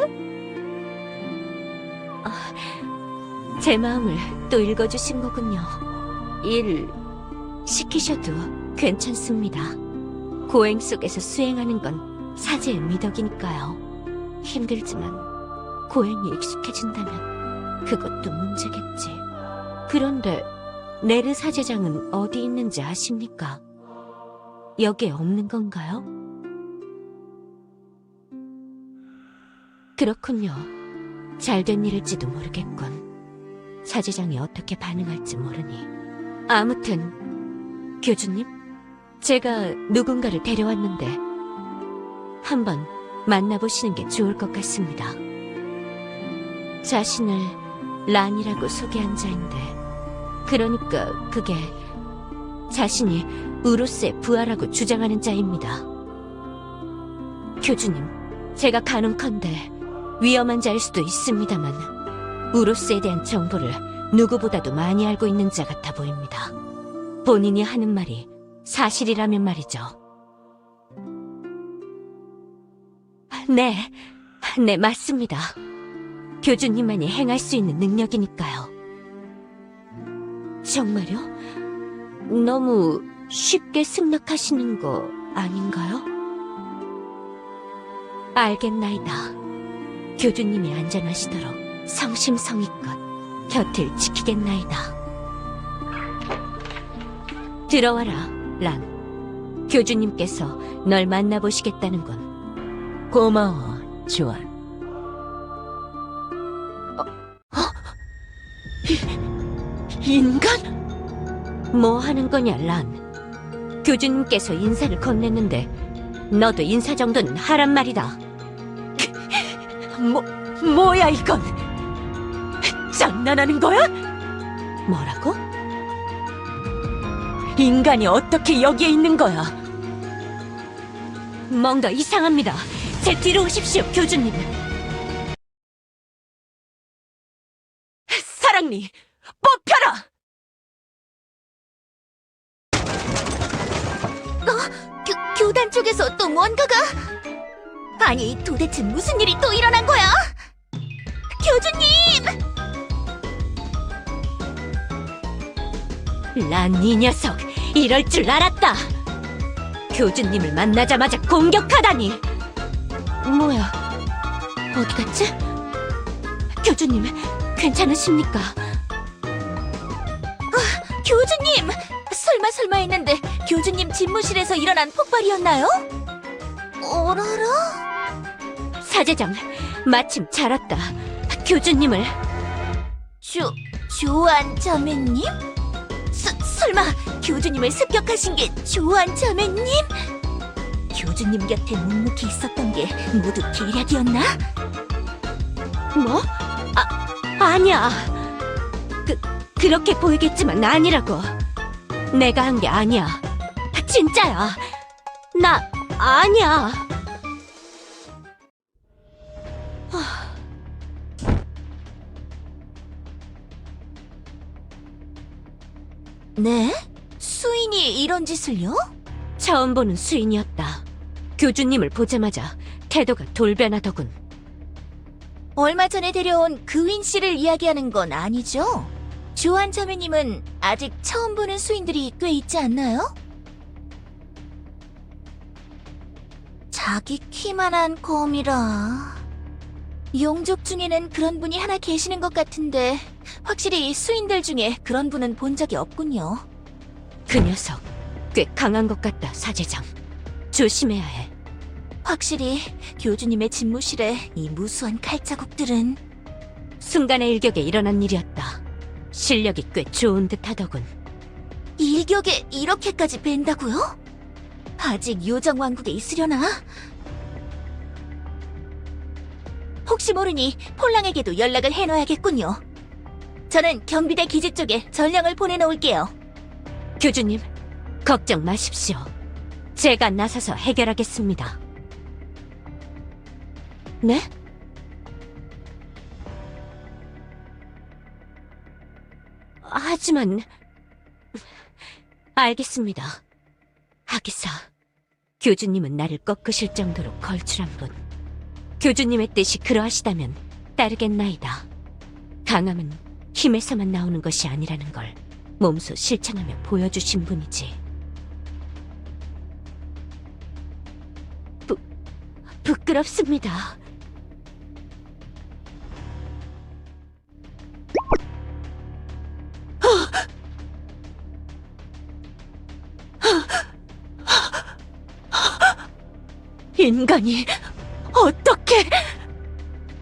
제 마음을 또 읽어주신 거군요. 일 시키셔도 괜찮습니다. 고행 속에서 수행하는 건 사제의 미덕이니까요. 힘들지만 고행이 익숙해진다면 그것도 문제겠지. 그런데 네르 사제장은 어디 있는지 아십니까? 여기에 없는 건가요? 그렇군요. 잘된 일일지도 모르겠군. 사제장이 어떻게 반응할지 모르니. 아무튼 교주님, 제가 누군가를 데려왔는데 한번 만나보시는 게 좋을 것 같습니다. 자신을 란이라고 소개한 자인데, 그러니까 그게 자신이 우루스의 부하라고 주장하는 자입니다. 교주님, 제가 가능컨대 위험한 자일 수도 있습니다만 우루스에 대한 정보를 누구보다도 많이 알고 있는 자 같아 보입니다. 본인이 하는 말이 사실이라면 말이죠. 네, 맞습니다. 교주님만이 행할 수 있는 능력이니까요. 정말요? 너무 쉽게 승낙하시는 거 아닌가요? 알겠나이다. 교주님이 안전하시도록 성심성의껏 곁을 지키겠나이다. 들어와라, 란. 교주님께서 널 만나보시겠다는군. 고마워, 조안. 인간? 뭐 하는 거냐, 란. 교주님께서 인사를 건넸는데 너도 인사 정도는 하란 말이다. 뭐야 이건? 장난하는 거야? 뭐라고? 인간이 어떻게 여기에 있는 거야? 뭔가 이상합니다. 제 뒤로 오십시오, 교주님. 사랑니, 뽑혀라! 교단 쪽에서 또 뭔가가? 아니, 도대체 무슨 일이 또 일어난 거야? 교주님! 란, 이 녀석, 이럴 줄 알았다. 교주님을 만나자마자 공격하다니. 뭐야, 어디 갔지? 교주님, 괜찮으십니까? 교주님! 설마 했는데 교주님 집무실에서 일어난 폭발이었나요? 어라라? 사제장, 마침 잘 왔다. 교주님을... 조안 자매님? 설마 교주님을 습격하신 게 조안 자매님? 교주님 곁에 묵묵히 있었던 게 모두 계략이었나? 뭐? 아니야. 그렇게 보이겠지만 아니라고. 내가 한 게 아니야. 진짜야. 나 아니야. 네? 수인이 이런 짓을요? 처음 보는 수인이었다. 교주님을 보자마자 태도가 돌변하더군. 얼마 전에 데려온 그윈 씨를 이야기하는 건 아니죠? 주한 자매님은 아직 처음 보는 수인들이 꽤 있지 않나요? 자기 키만한 검이라... 용족 중에는 그런 분이 하나 계시는 것 같은데 확실히 수인들 중에 그런 분은 본 적이 없군요. 그 녀석 꽤 강한 것 같다, 사제장. 조심해야 해. 확실히 교주님의 집무실에 이 무수한 칼자국들은... 순간의 일격에 일어난 일이었다. 실력이 꽤 좋은 듯 하더군. 일격에 이렇게까지 벤다고요? 아직 요정왕국에 있으려나? 혹시 모르니 폴랑에게도 연락을 해놔야겠군요. 저는 경비대 기지 쪽에 전령을 보내놓을게요. 교주님, 걱정 마십시오. 제가 나서서 해결하겠습니다. 네? 하지만... 알겠습니다. 하기사, 교주님은 나를 꺾으실 정도로 걸출한 분. 교주님의 뜻이 그러하시다면 따르겠나이다. 강함은 힘에서만 나오는 것이 아니라는 걸 몸소 실천하며 보여주신 분이지. 부끄럽습니다. 인간이 어떻게...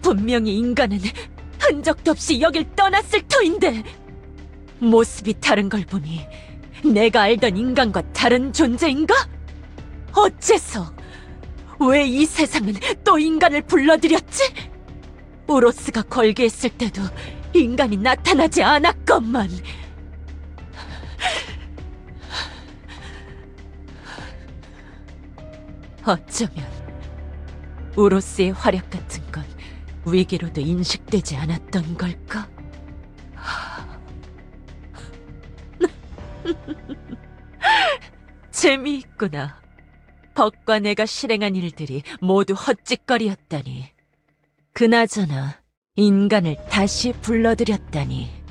분명히 인간은 흔적도 없이 여길 떠났을 터인데 모습이 다른 걸 보니 내가 알던 인간과 다른 존재인가? 어째서... 왜 이 세상은 또 인간을 불러들였지? 우로스가 걸게했을 때도 인간이 나타나지 않았건만. 어쩌면 우로스의 화력 같은 건 위기로도 인식되지 않았던 걸까? 재미있구나. 법과 내가 실행한 일들이 모두 헛짓거리였다니. 그나저나 인간을 다시 불러들였다니.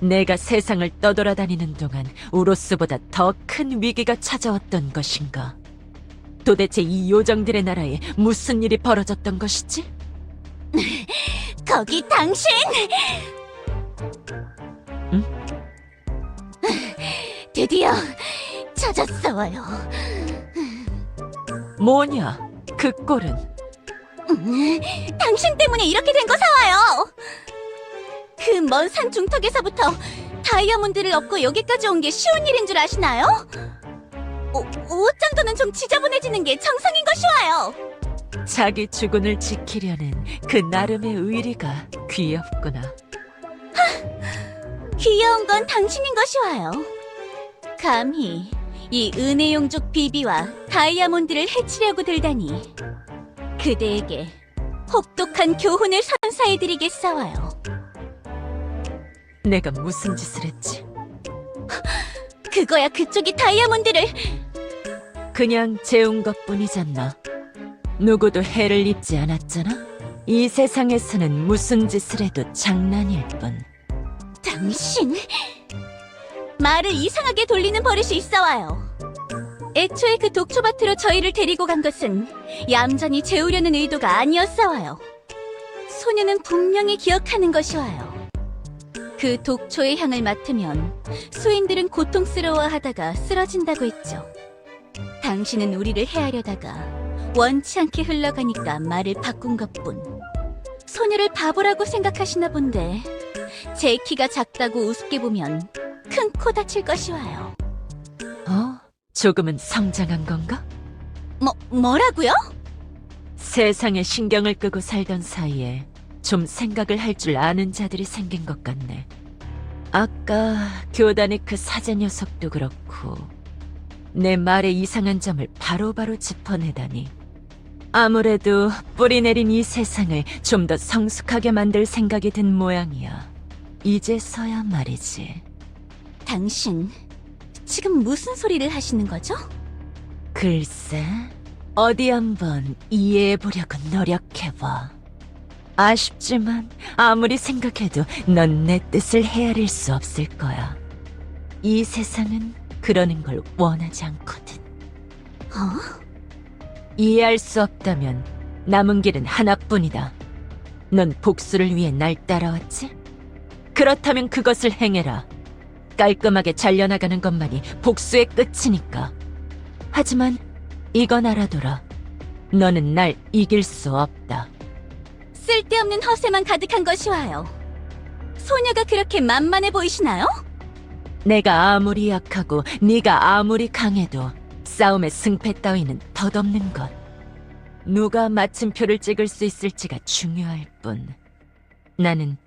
내가 세상을 떠돌아다니는 동안 우로스보다 더 큰 위기가 찾아왔던 것인가? 도대체 이 요정들의 나라에 무슨 일이 벌어졌던 것이지? 거기 당신! 응? 드디어 찾았어요. 뭐냐, 그 꼴은? 당신 때문에 이렇게 된 거 사와요. 그 먼 산 중턱에서부터 다이아몬드를 얻고 여기까지 온 게 쉬운 일인 줄 아시나요? 옷 정도는 좀 지저분해지는 게 정상인 것이와요. 자기 주군을 지키려는 그 나름의 의리가 귀엽구나. 귀여운 건 당신인 것이와요. 감히 이 은혜용족 비비와 다이아몬드를 해치려고 들다니. 그대에게 혹독한 교훈을 선사해드리겠사와요. 내가 무슨 짓을 했지? 그거야 그쪽이 다이아몬드를... 그냥 재운 것뿐이잖아. 누구도 해를 입지 않았잖아? 이 세상에서는 무슨 짓을 해도 장난일 뿐. 당신... 말을 이상하게 돌리는 버릇이 있어와요. 애초에 그 독초밭으로 저희를 데리고 간 것은 얌전히 재우려는 의도가 아니었사와요. 소녀는 분명히 기억하는 것이와요. 그 독초의 향을 맡으면 수인들은 고통스러워하다가 쓰러진다고 했죠. 당신은 우리를 해하려다가 원치 않게 흘러가니까 말을 바꾼 것뿐. 소녀를 바보라고 생각하시나 본데 제 키가 작다고 우습게 보면 큰 코 다칠 것이와요. 조금은 성장한 건가? 뭐라고요? 세상에 신경을 끄고 살던 사이에 좀 생각을 할 줄 아는 자들이 생긴 것 같네. 아까 교단의 그 사제 녀석도 그렇고 내 말의 이상한 점을 바로바로 짚어내다니. 아무래도 뿌리 내린 이 세상을 좀 더 성숙하게 만들 생각이 든 모양이야. 이제서야 말이지. 당신 지금 무슨 소리를 하시는 거죠? 글쎄, 어디 한번 이해해보려고 노력해봐. 아쉽지만 아무리 생각해도 넌 내 뜻을 헤아릴 수 없을 거야. 이 세상은 그러는 걸 원하지 않거든. 이해할 수 없다면 남은 길은 하나뿐이다. 넌 복수를 위해 날 따라왔지? 그렇다면 그것을 행해라. 깔끔하게 잘려나가는 것만이 복수의 끝이니까. 하지만 이건 알아둬라. 너는 날 이길 수 없다. 쓸데없는 허세만 가득한 것이 와요. 소녀가 그렇게 만만해 보이시나요? 내가 아무리 약하고 네가 아무리 강해도 싸움의 승패 따위는 덧없는 것. 누가 마침표를 찍을 수 있을지가 중요할 뿐. 나는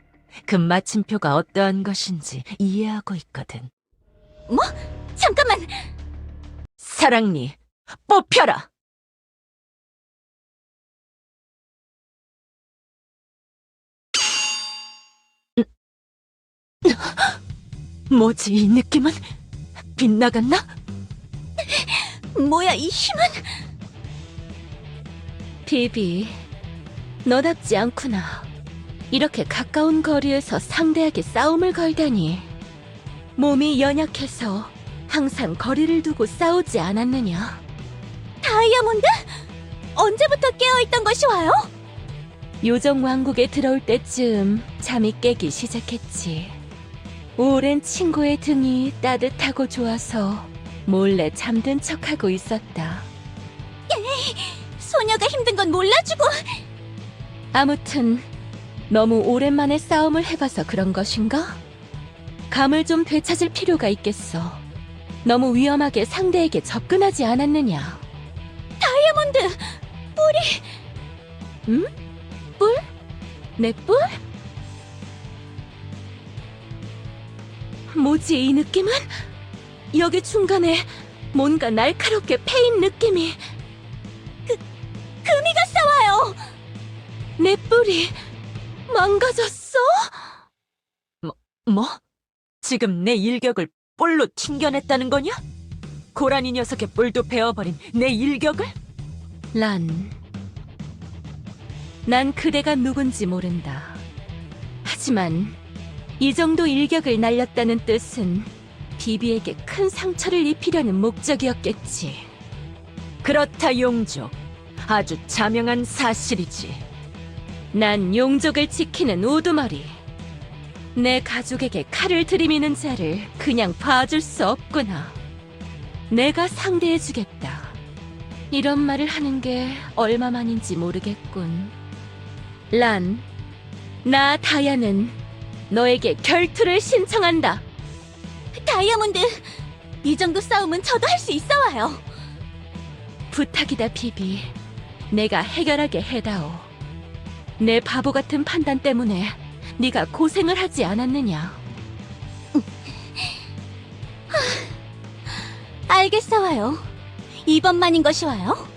그 마침표가 어떠한 것인지 이해하고 있거든. 뭐? 잠깐만! 사랑니, 뽑혀라! 뭐지, 이 느낌은? 빗나갔나? 뭐야, 이 힘은? 비비, 너답지 않구나. 이렇게 가까운 거리에서 상대에게 싸움을 걸다니. 몸이 연약해서 항상 거리를 두고 싸우지 않았느냐? 다이아몬드? 언제부터 깨어있던 것이 와요? 요정 왕국에 들어올 때쯤 잠이 깨기 시작했지. 오랜 친구의 등이 따뜻하고 좋아서 몰래 잠든 척하고 있었다. 소녀가 힘든 건 몰라주고. 아무튼 너무 오랜만에 싸움을 해봐서 그런 것인가? 감을 좀 되찾을 필요가 있겠어. 너무 위험하게 상대에게 접근하지 않았느냐? 다이아몬드! 응? 뿔? 내 뿔? 뭐지, 이 느낌은? 여기 중간에 뭔가 날카롭게 패인 느낌이. 금이가 싸워요! 내 뿔이 망가졌어? 뭐? 지금 내 일격을 뿔로 튕겨냈다는 거냐? 고라니 녀석의 뿔도 베어버린 내 일격을? 난 그대가 누군지 모른다. 하지만 이 정도 일격을 날렸다는 뜻은 비비에게 큰 상처를 입히려는 목적이었겠지. 그렇다, 용족. 아주 자명한 사실이지. 난 용족을 지키는 우두머리. 내 가족에게 칼을 들이미는 자를 그냥 봐줄 수 없구나. 내가 상대해주겠다. 이런 말을 하는 게 얼마만인지 모르겠군. 나 다야는 너에게 결투를 신청한다. 다이아몬드! 이 정도 싸움은 저도 할 수 있어 와요. 부탁이다, 비비. 내가 해결하게 해다오. 내 바보 같은 판단 때문에 네가 고생을 하지 않았느냐? 알겠어 와요. 이번만인 것이 와요.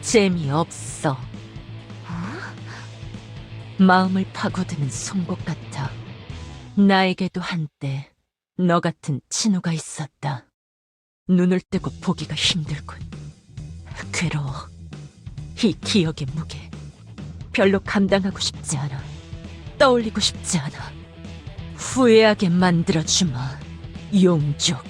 재미없어. 마음을 파고드는 송곳 같아. 나에게도 한때 너 같은 친구가 있었다. 눈을 뜨고 보기가 힘들군. 괴로워. 이 기억의 무게. 별로 감당하고 싶지 않아. 떠올리고 싶지 않아. 후회하게 만들어주마, 용족.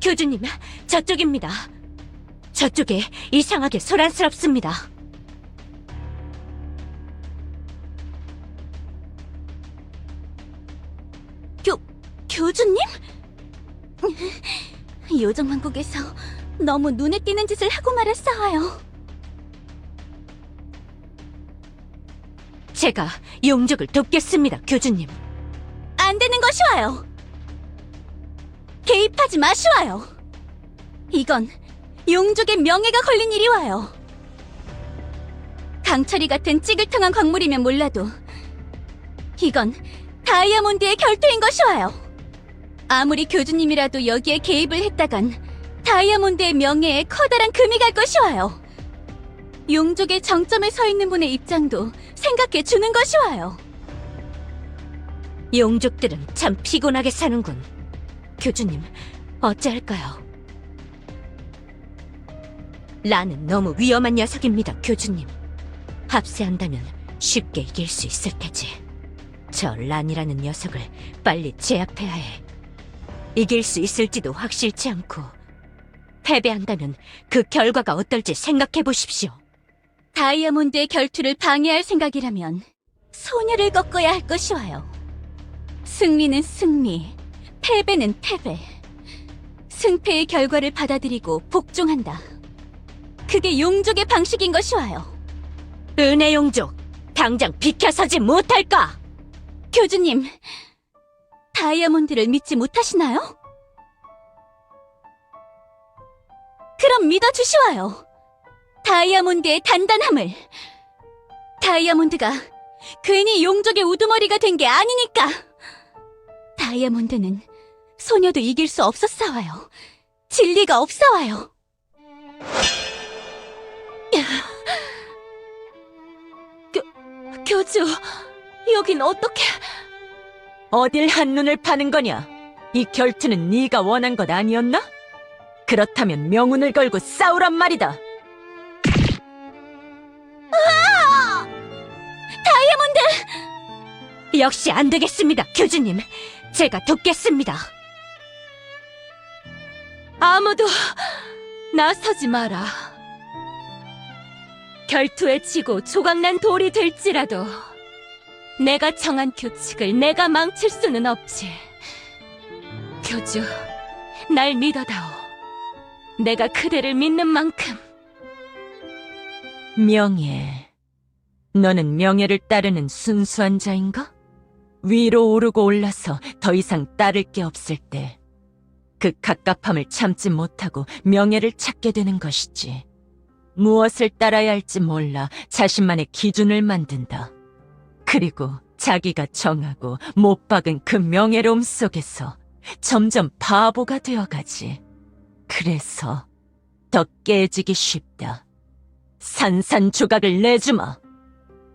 교주님, 저쪽입니다. 저쪽에 이상하게 소란스럽습니다. 교주님? 요정왕국에서 너무 눈에 띄는 짓을 하고 말았어요. 제가 용족을 돕겠습니다, 교주님. 안 되는 것이 와요. 개입하지 마시와요. 이건 용족의 명예가 걸린 일이 와요. 강철이 같은 찌글통한 광물이면 몰라도 이건 다이아몬드의 결투인 것이 와요. 아무리 교주님이라도 여기에 개입을 했다간 다이아몬드의 명예에 커다란 금이 갈 것이 와요. 용족의 정점에 서 있는 분의 입장도 생각해 주는 것이 와요. 용족들은 참 피곤하게 사는군. 교주님, 어찌할까요? 란은 너무 위험한 녀석입니다, 교주님. 합세한다면 쉽게 이길 수 있을 테지. 저 란이라는 녀석을 빨리 제압해야 해. 이길 수 있을지도 확실치 않고 패배한다면 그 결과가 어떨지 생각해 보십시오. 다이아몬드의 결투를 방해할 생각이라면 소녀를 꺾어야 할 것이 와요. 승리는 승리, 패배는 패배. 승패의 결과를 받아들이고 복종한다. 그게 용족의 방식인 것이 와요. 은혜 용족, 당장 비켜서지 못할까? 교주님, 다이아몬드를 믿지 못하시나요? 그럼 믿어주시와요. 다이아몬드의 단단함을. 다이아몬드가 괜히 용족의 우두머리가 된 게 아니니까. 다이아몬드는 소녀도 이길 수 없었사와요. 진리가 없사와요. 교주, 여긴 어떻게... 어딜 한눈을 파는 거냐? 이 결투는 네가 원한 것 아니었나? 그렇다면 명운을 걸고 싸우란 말이다. 다이아몬드! 역시 안 되겠습니다, 교주님. 제가 돕겠습니다. 아무도 나서지 마라. 결투에 지고 조각난 돌이 될지라도 내가 정한 규칙을 내가 망칠 수는 없지. 교주, 날 믿어다오. 내가 그대를 믿는 만큼. 명예. 너는 명예를 따르는 순수한 자인가? 위로 오르고 올라서 더 이상 따를 게 없을 때 그 갑갑함을 참지 못하고 명예를 찾게 되는 것이지. 무엇을 따라야 할지 몰라 자신만의 기준을 만든다. 그리고 자기가 정하고 못 박은 그 명예로움 속에서 점점 바보가 되어가지. 그래서 더 깨지기 쉽다. 산산조각을 내주마.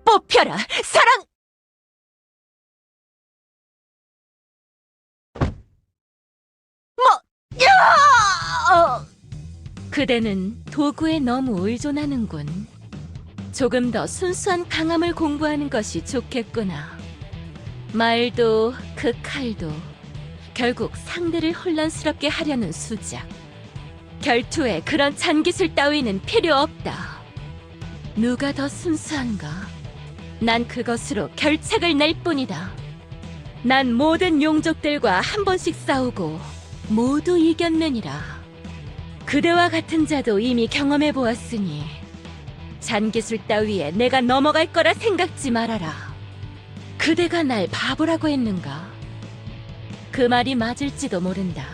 뽑혀라, 사랑! 그대는 도구에 너무 의존하는군. 조금 더 순수한 강함을 공부하는 것이 좋겠구나. 말도 그 칼도 결국 상대를 혼란스럽게 하려는 수작. 결투에 그런 잔기술 따위는 필요 없다. 누가 더 순수한가? 난 그것으로 결책을 낼 뿐이다. 난 모든 용족들과 한 번씩 싸우고 모두 이겼느니라. 그대와 같은 자도 이미 경험해 보았으니 잔기술 따위에 내가 넘어갈 거라 생각지 말아라. 그대가 날 바보라고 했는가? 그 말이 맞을지도 모른다.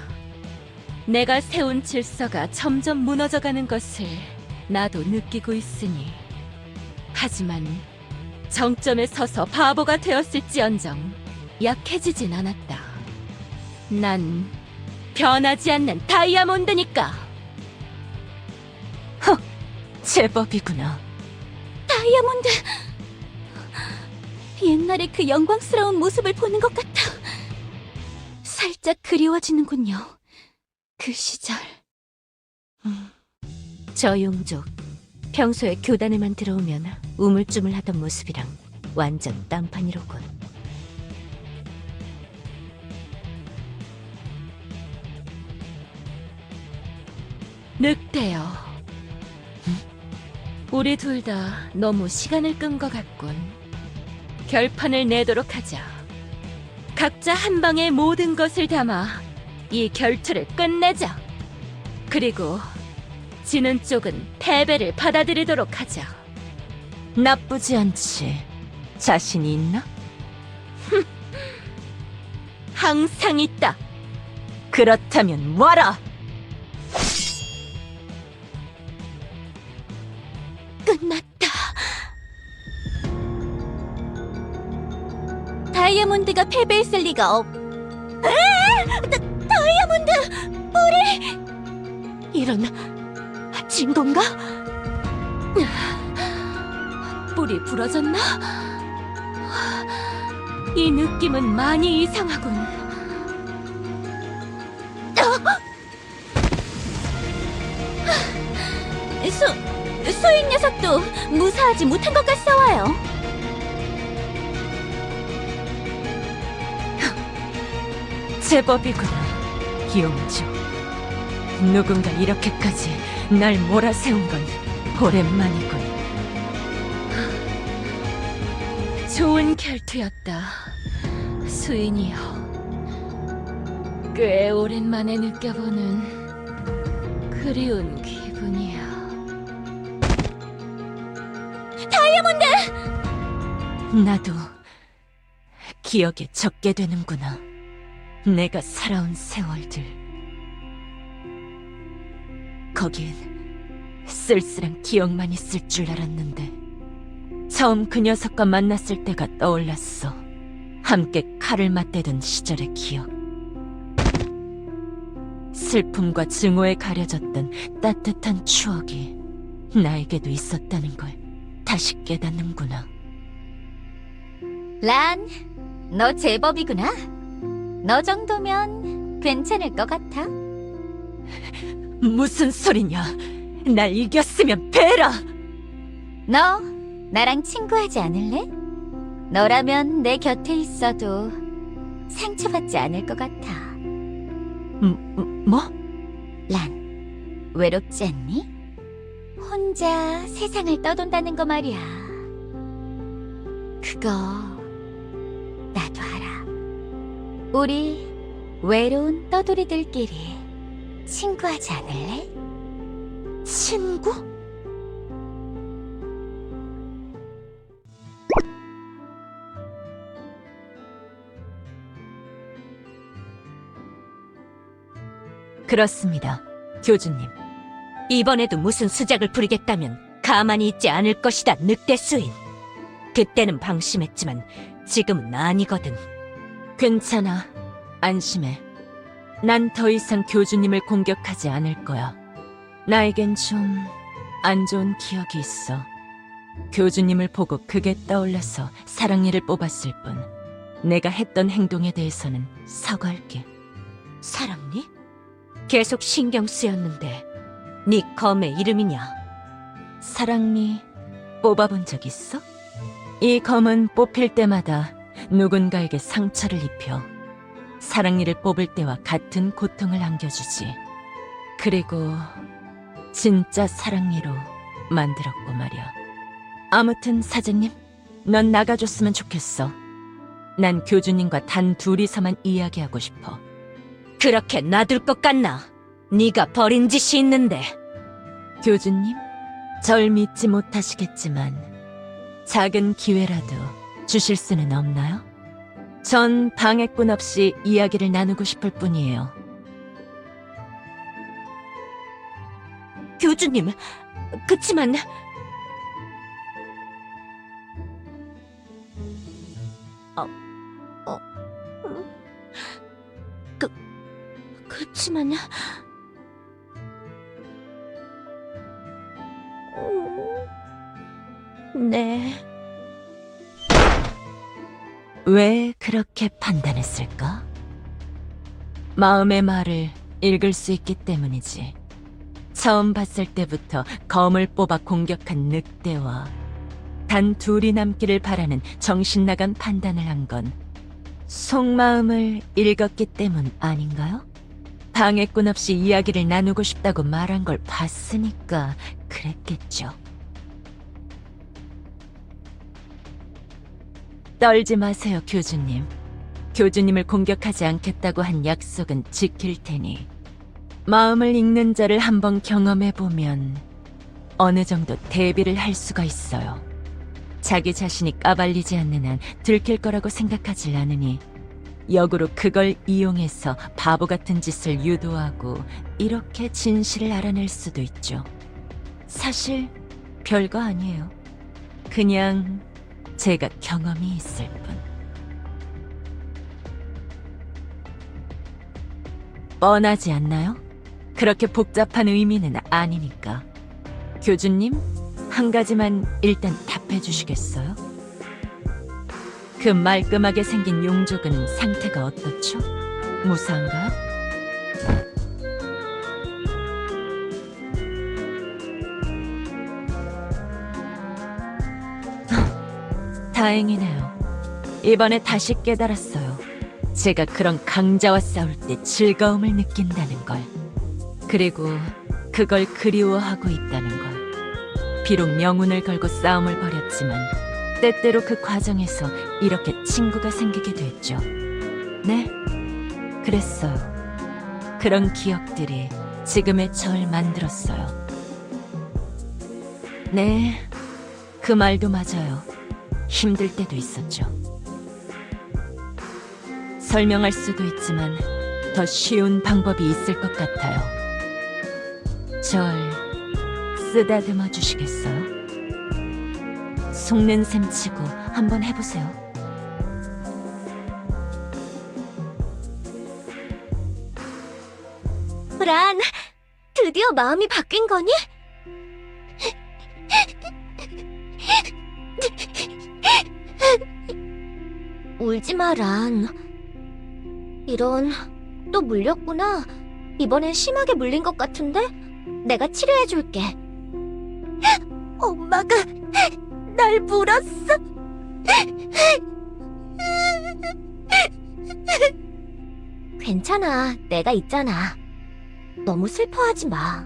내가 세운 질서가 점점 무너져가는 것을 나도 느끼고 있으니. 하지만 정점에 서서 바보가 되었을지언정 약해지진 않았다. 난 변하지 않는 다이아몬드니까. 제법이구나. 다이아몬드! 옛날의 그 영광스러운 모습을 보는 것 같아. 살짝 그리워지는군요. 그 시절. 저 용족, 평소에 교단에만 들어오면 우물쭈물하던 모습이랑 완전 딴판이로군. 늑대요. 우리 둘 다 너무 시간을 끈 것 같군. 결판을 내도록 하자. 각자 한 방에 모든 것을 담아 이 결투를 끝내자. 그리고 지는 쪽은 패배를 받아들이도록 하자. 나쁘지 않지. 자신이 있나? 항상 있다. 그렇다면 와라! 끝났다. 다이아몬드가 패배했을 리가 없. 다이아몬드! 우리! 이런... 진 건가? 뿔이 부러졌나? 이 느낌은 많이 이상하군. 수인 녀석도 무사하지 못한 것 같사와요. 제법이구나, 기용주. 누군가 이렇게까지 날 몰아세운 건 오랜만이군. 좋은 결투였다, 수인이여. 꽤 오랜만에 느껴보는 그리운 기분이야. 나도 기억에 적게 되는구나. 내가 살아온 세월들. 거기엔 쓸쓸한 기억만 있을 줄 알았는데 처음 그 녀석과 만났을 때가 떠올랐어. 함께 칼을 맞대던 시절의 기억. 슬픔과 증오에 가려졌던 따뜻한 추억이 나에게도 있었다는 걸 다시 깨닫는구나. 란, 너 제법이구나. 너 정도면 괜찮을 것 같아. 무슨 소리냐? 날 이겼으면 베라! 너 나랑 친구하지 않을래? 너라면 내 곁에 있어도 상처받지 않을 것 같아. 뭐? 란, 외롭지 않니? 혼자 세상을 떠돈다는 거 말이야. 그거 나도 알아. 우리 외로운 떠돌이들끼리 친구하지 않을래? 친구? 그렇습니다, 교주님. 이번에도 무슨 수작을 부리겠다면 가만히 있지 않을 것이다, 늑대 수인. 그때는 방심했지만 지금은 아니거든. 괜찮아, 안심해. 난 더 이상 교주님을 공격하지 않을 거야. 나에겐 좀 안 좋은 기억이 있어. 교주님을 보고 그게 떠올라서 사랑니를 뽑았을 뿐. 내가 했던 행동에 대해서는 사과할게. 사랑니? 계속 신경 쓰였는데 네 검의 이름이냐? 사랑니 뽑아본 적 있어? 이 검은 뽑힐 때마다 누군가에게 상처를 입혀 사랑니를 뽑을 때와 같은 고통을 안겨주지. 그리고 진짜 사랑니로 만들었고 말이야. 아무튼 사제님, 넌 나가줬으면 좋겠어. 난 교주님과 단 둘이서만 이야기하고 싶어. 그렇게 놔둘 것 같나? 네가 버린 짓이 있는데. 교주님, 절 믿지 못하시겠지만 작은 기회라도 주실 수는 없나요? 전 방해꾼 없이 이야기를 나누고 싶을 뿐이에요. 교주님, 그치만... 그치만... 네... 왜 그렇게 판단했을까? 마음의 말을 읽을 수 있기 때문이지. 처음 봤을 때부터 검을 뽑아 공격한 늑대와 단 둘이 남기를 바라는 정신나간 판단을 한 건 속마음을 읽었기 때문 아닌가요? 방해꾼 없이 이야기를 나누고 싶다고 말한 걸 봤으니까 그랬겠죠. 떨지 마세요, 교주님. 교주님을 공격하지 않겠다고 한 약속은 지킬 테니 마음을 읽는 자를 한번 경험해보면 어느 정도 대비를 할 수가 있어요. 자기 자신이 까발리지 않는 한 들킬 거라고 생각하질 않으니 역으로 그걸 이용해서 바보 같은 짓을 유도하고 이렇게 진실을 알아낼 수도 있죠. 사실 별거 아니에요. 그냥 제가 경험이 있을 뿐. 뻔하지 않나요? 그렇게 복잡한 의미는 아니니까. 교주님, 한 가지만 일단 답해 주시겠어요? 그 말끔하게 생긴 용족은 상태가 어떻죠? 무사한가요? 다행이네요. 이번에 다시 깨달았어요. 제가 그런 강자와 싸울 때 즐거움을 느낀다는 걸. 그리고 그걸 그리워하고 있다는 걸. 비록 명운을 걸고 싸움을 벌였지만 때때로 그 과정에서 이렇게 친구가 생기게 됐죠. 네, 그랬어요. 그런 기억들이 지금의 절 만들었어요. 네, 그 말도 맞아요. 힘들 때도 있었죠. 설명할 수도 있지만 더 쉬운 방법이 있을 것 같아요. 절 쓰다듬어 주시겠어요? 속는 셈 치고 한번 해보세요. 란, 드디어 마음이 바뀐 거니? 울지 마, 란. 이런, 또 물렸구나. 이번엔 심하게 물린 것 같은데? 내가 치료해줄게. 엄마가 날 물었어. 괜찮아, 내가 있잖아. 너무 슬퍼하지 마.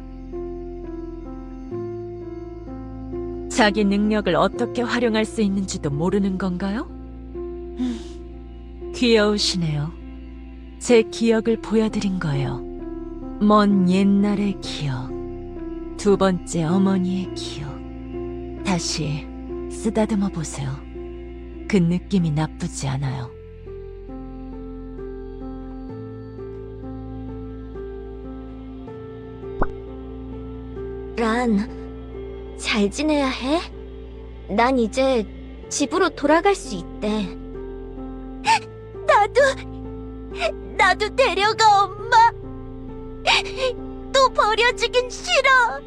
자기 능력을 어떻게 활용할 수 있는지도 모르는 건가요? 귀여우시네요. 제 기억을 보여드린 거예요. 먼 옛날의 기억. 두 번째 어머니의 기억. 다시 쓰다듬어 보세요. 그 느낌이 나쁘지 않아요. 란, 잘 지내야 해? 난 이제 집으로 돌아갈 수 있대. 나도 데려가, 엄마. 또 버려지긴 싫어.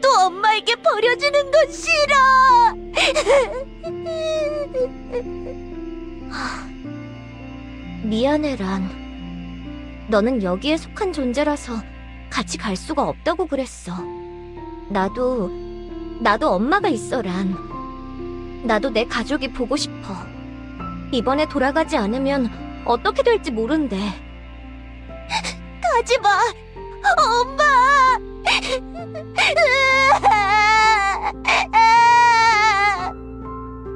또 엄마에게 버려지는 건 싫어. 미안해, 란. 너는 여기에 속한 존재라서 같이 갈 수가 없다고 그랬어. 나도 엄마가 있어, 란. 나도 내 가족이 보고 싶어. 이번에 돌아가지 않으면 어떻게 될지 모른대. 가지 마, 엄마!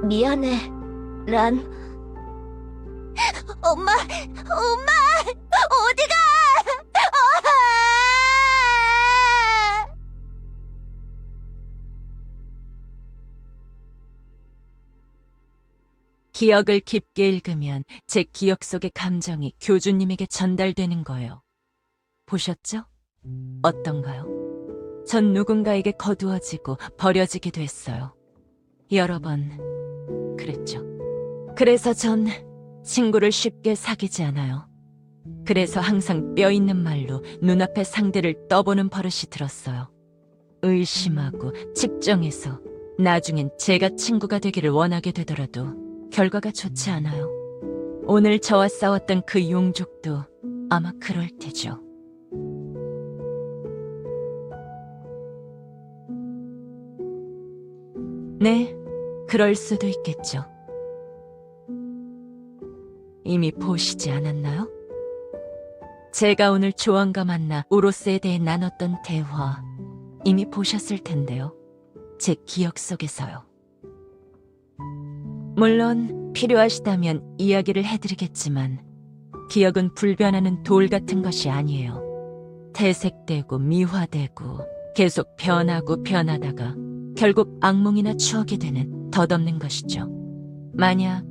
미안해, 란. 엄마, 어디가? 기억을 깊게 읽으면 제 기억 속의 감정이 교주님에게 전달되는 거예요. 보셨죠? 어떤가요? 전 누군가에게 거두어지고 버려지게 됐어요. 여러 번 그랬죠. 그래서 전 친구를 쉽게 사귀지 않아요. 그래서 항상 뼈 있는 말로 눈앞의 상대를 떠보는 버릇이 들었어요. 의심하고 측정해서 나중엔 제가 친구가 되기를 원하게 되더라도 결과가 좋지 않아요. 오늘 저와 싸웠던 그 용족도 아마 그럴 테죠. 네, 그럴 수도 있겠죠. 이미 보시지 않았나요? 제가 오늘 조언과 만나 우로스에 대해 나눴던 대화 이미 보셨을 텐데요. 제 기억 속에서요. 물론 필요하시다면 이야기를 해드리겠지만 기억은 불변하는 돌 같은 것이 아니에요. 퇴색되고 미화되고 계속 변하고 변하다가 결국 악몽이나 추억이 되는 덧없는 것이죠. 만약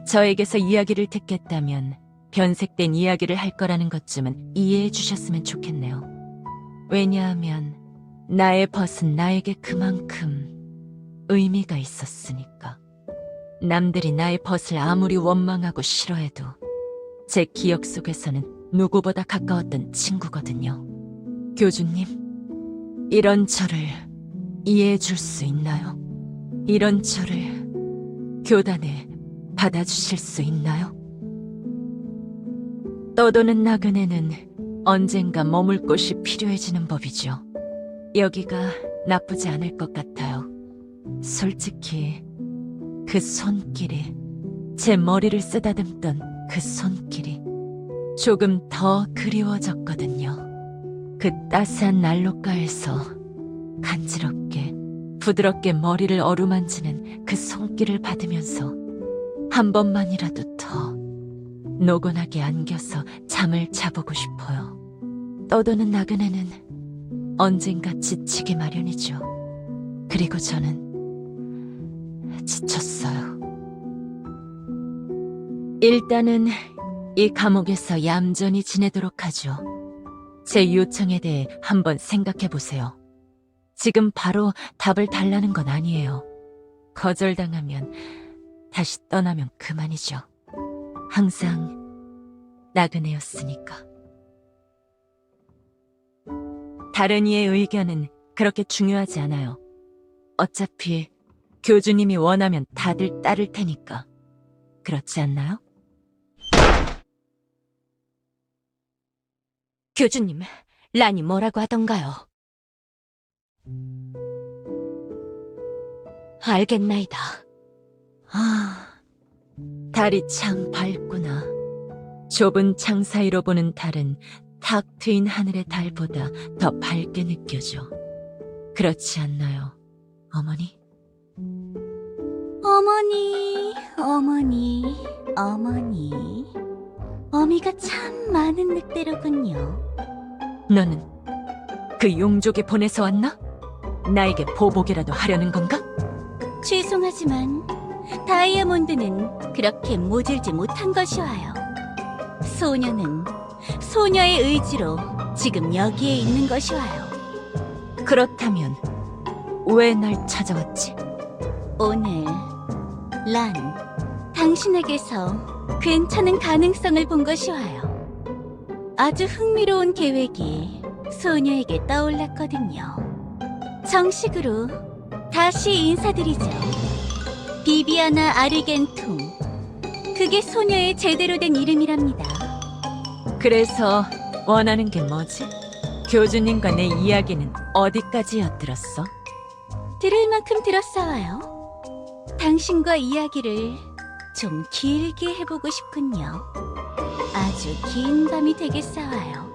저에게서 이야기를 듣겠다면 변색된 이야기를 할 거라는 것쯤은 이해해 주셨으면 좋겠네요. 왜냐하면 나의 벗은 나에게 그만큼 의미가 있었으니까. 남들이 나의 벗을 아무리 원망하고 싫어해도 제 기억 속에서는 누구보다 가까웠던 친구거든요. 교주님, 이런 저를 이해해 줄 수 있나요? 이런 저를 교단에 받아주실 수 있나요? 떠도는 나그네는 언젠가 머물 곳이 필요해지는 법이죠. 여기가 나쁘지 않을 것 같아요. 솔직히 그 손길이, 제 머리를 쓰다듬던 그 손길이 조금 더 그리워졌거든요. 그 따스한 난로가에서 간지럽게, 부드럽게 머리를 어루만지는 그 손길을 받으면서 한 번만이라도 더 노곤하게 안겨서 잠을 자보고 싶어요. 떠도는 나그네는 언젠가 지치기 마련이죠. 그리고 저는 지쳤어요. 일단은 이 감옥에서 얌전히 지내도록 하죠. 제 요청에 대해 한번 생각해 보세요. 지금 바로 답을 달라는 건 아니에요. 거절당하면 다시 떠나면 그만이죠. 항상 나그네였으니까. 다른 이의 의견은 그렇게 중요하지 않아요. 어차피 교주님이 원하면 다들 따를 테니까. 그렇지 않나요? 교주님, 란이 뭐라고 하던가요? 알겠나이다. 달이 참 밝구나. 좁은 창 사이로 보는 달은 탁 트인 하늘의 달보다 더 밝게 느껴져. 그렇지 않나요, 어머니? 어머니, 어머니, 어머니. 어미가 참 많은 늑대로군요. 너는 그 용족에 보내서 왔나? 나에게 보복이라도 하려는 건가? 죄송하지만 다이아몬드는 그렇게 모질지 못한 것이와요. 소녀는 소녀의 의지로 지금 여기에 있는 것이와요. 그렇다면 왜 날 찾아왔지? 오늘 란, 당신에게서 괜찮은 가능성을 본 것이와요. 아주 흥미로운 계획이 소녀에게 떠올랐거든요. 정식으로 다시 인사드리죠. 비비아나 아르겐툼. 그게 소녀의 제대로 된 이름이랍니다. 그래서 원하는 게 뭐지? 교주님과 내 이야기는 어디까지 엿들었어? 들을 만큼 들었어요. 당신과 이야기를 좀 길게 해보고 싶군요. 아주 긴 밤이 되겠어요.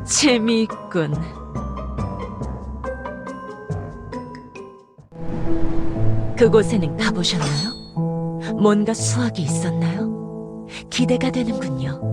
재미있군. 그곳에는 가보셨나요? 뭔가 수확이 있었나요? 기대가 되는군요.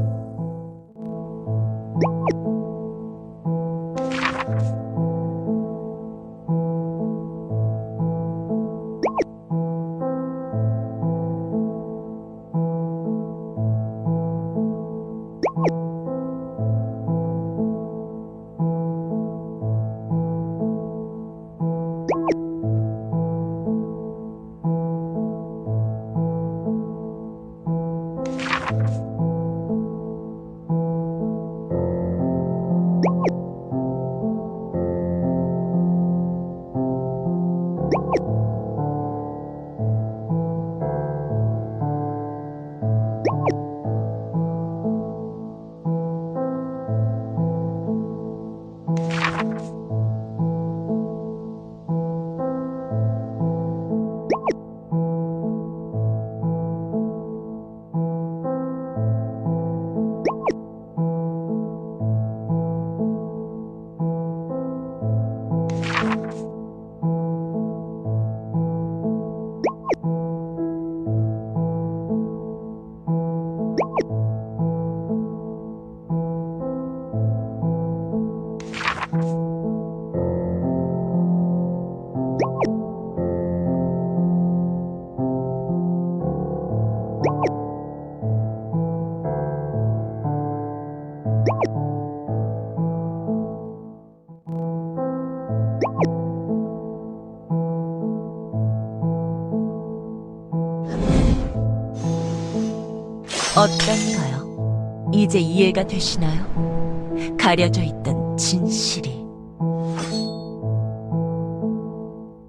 어떤가요? 이제 이해가 되시나요? 가려져 있던 진실이.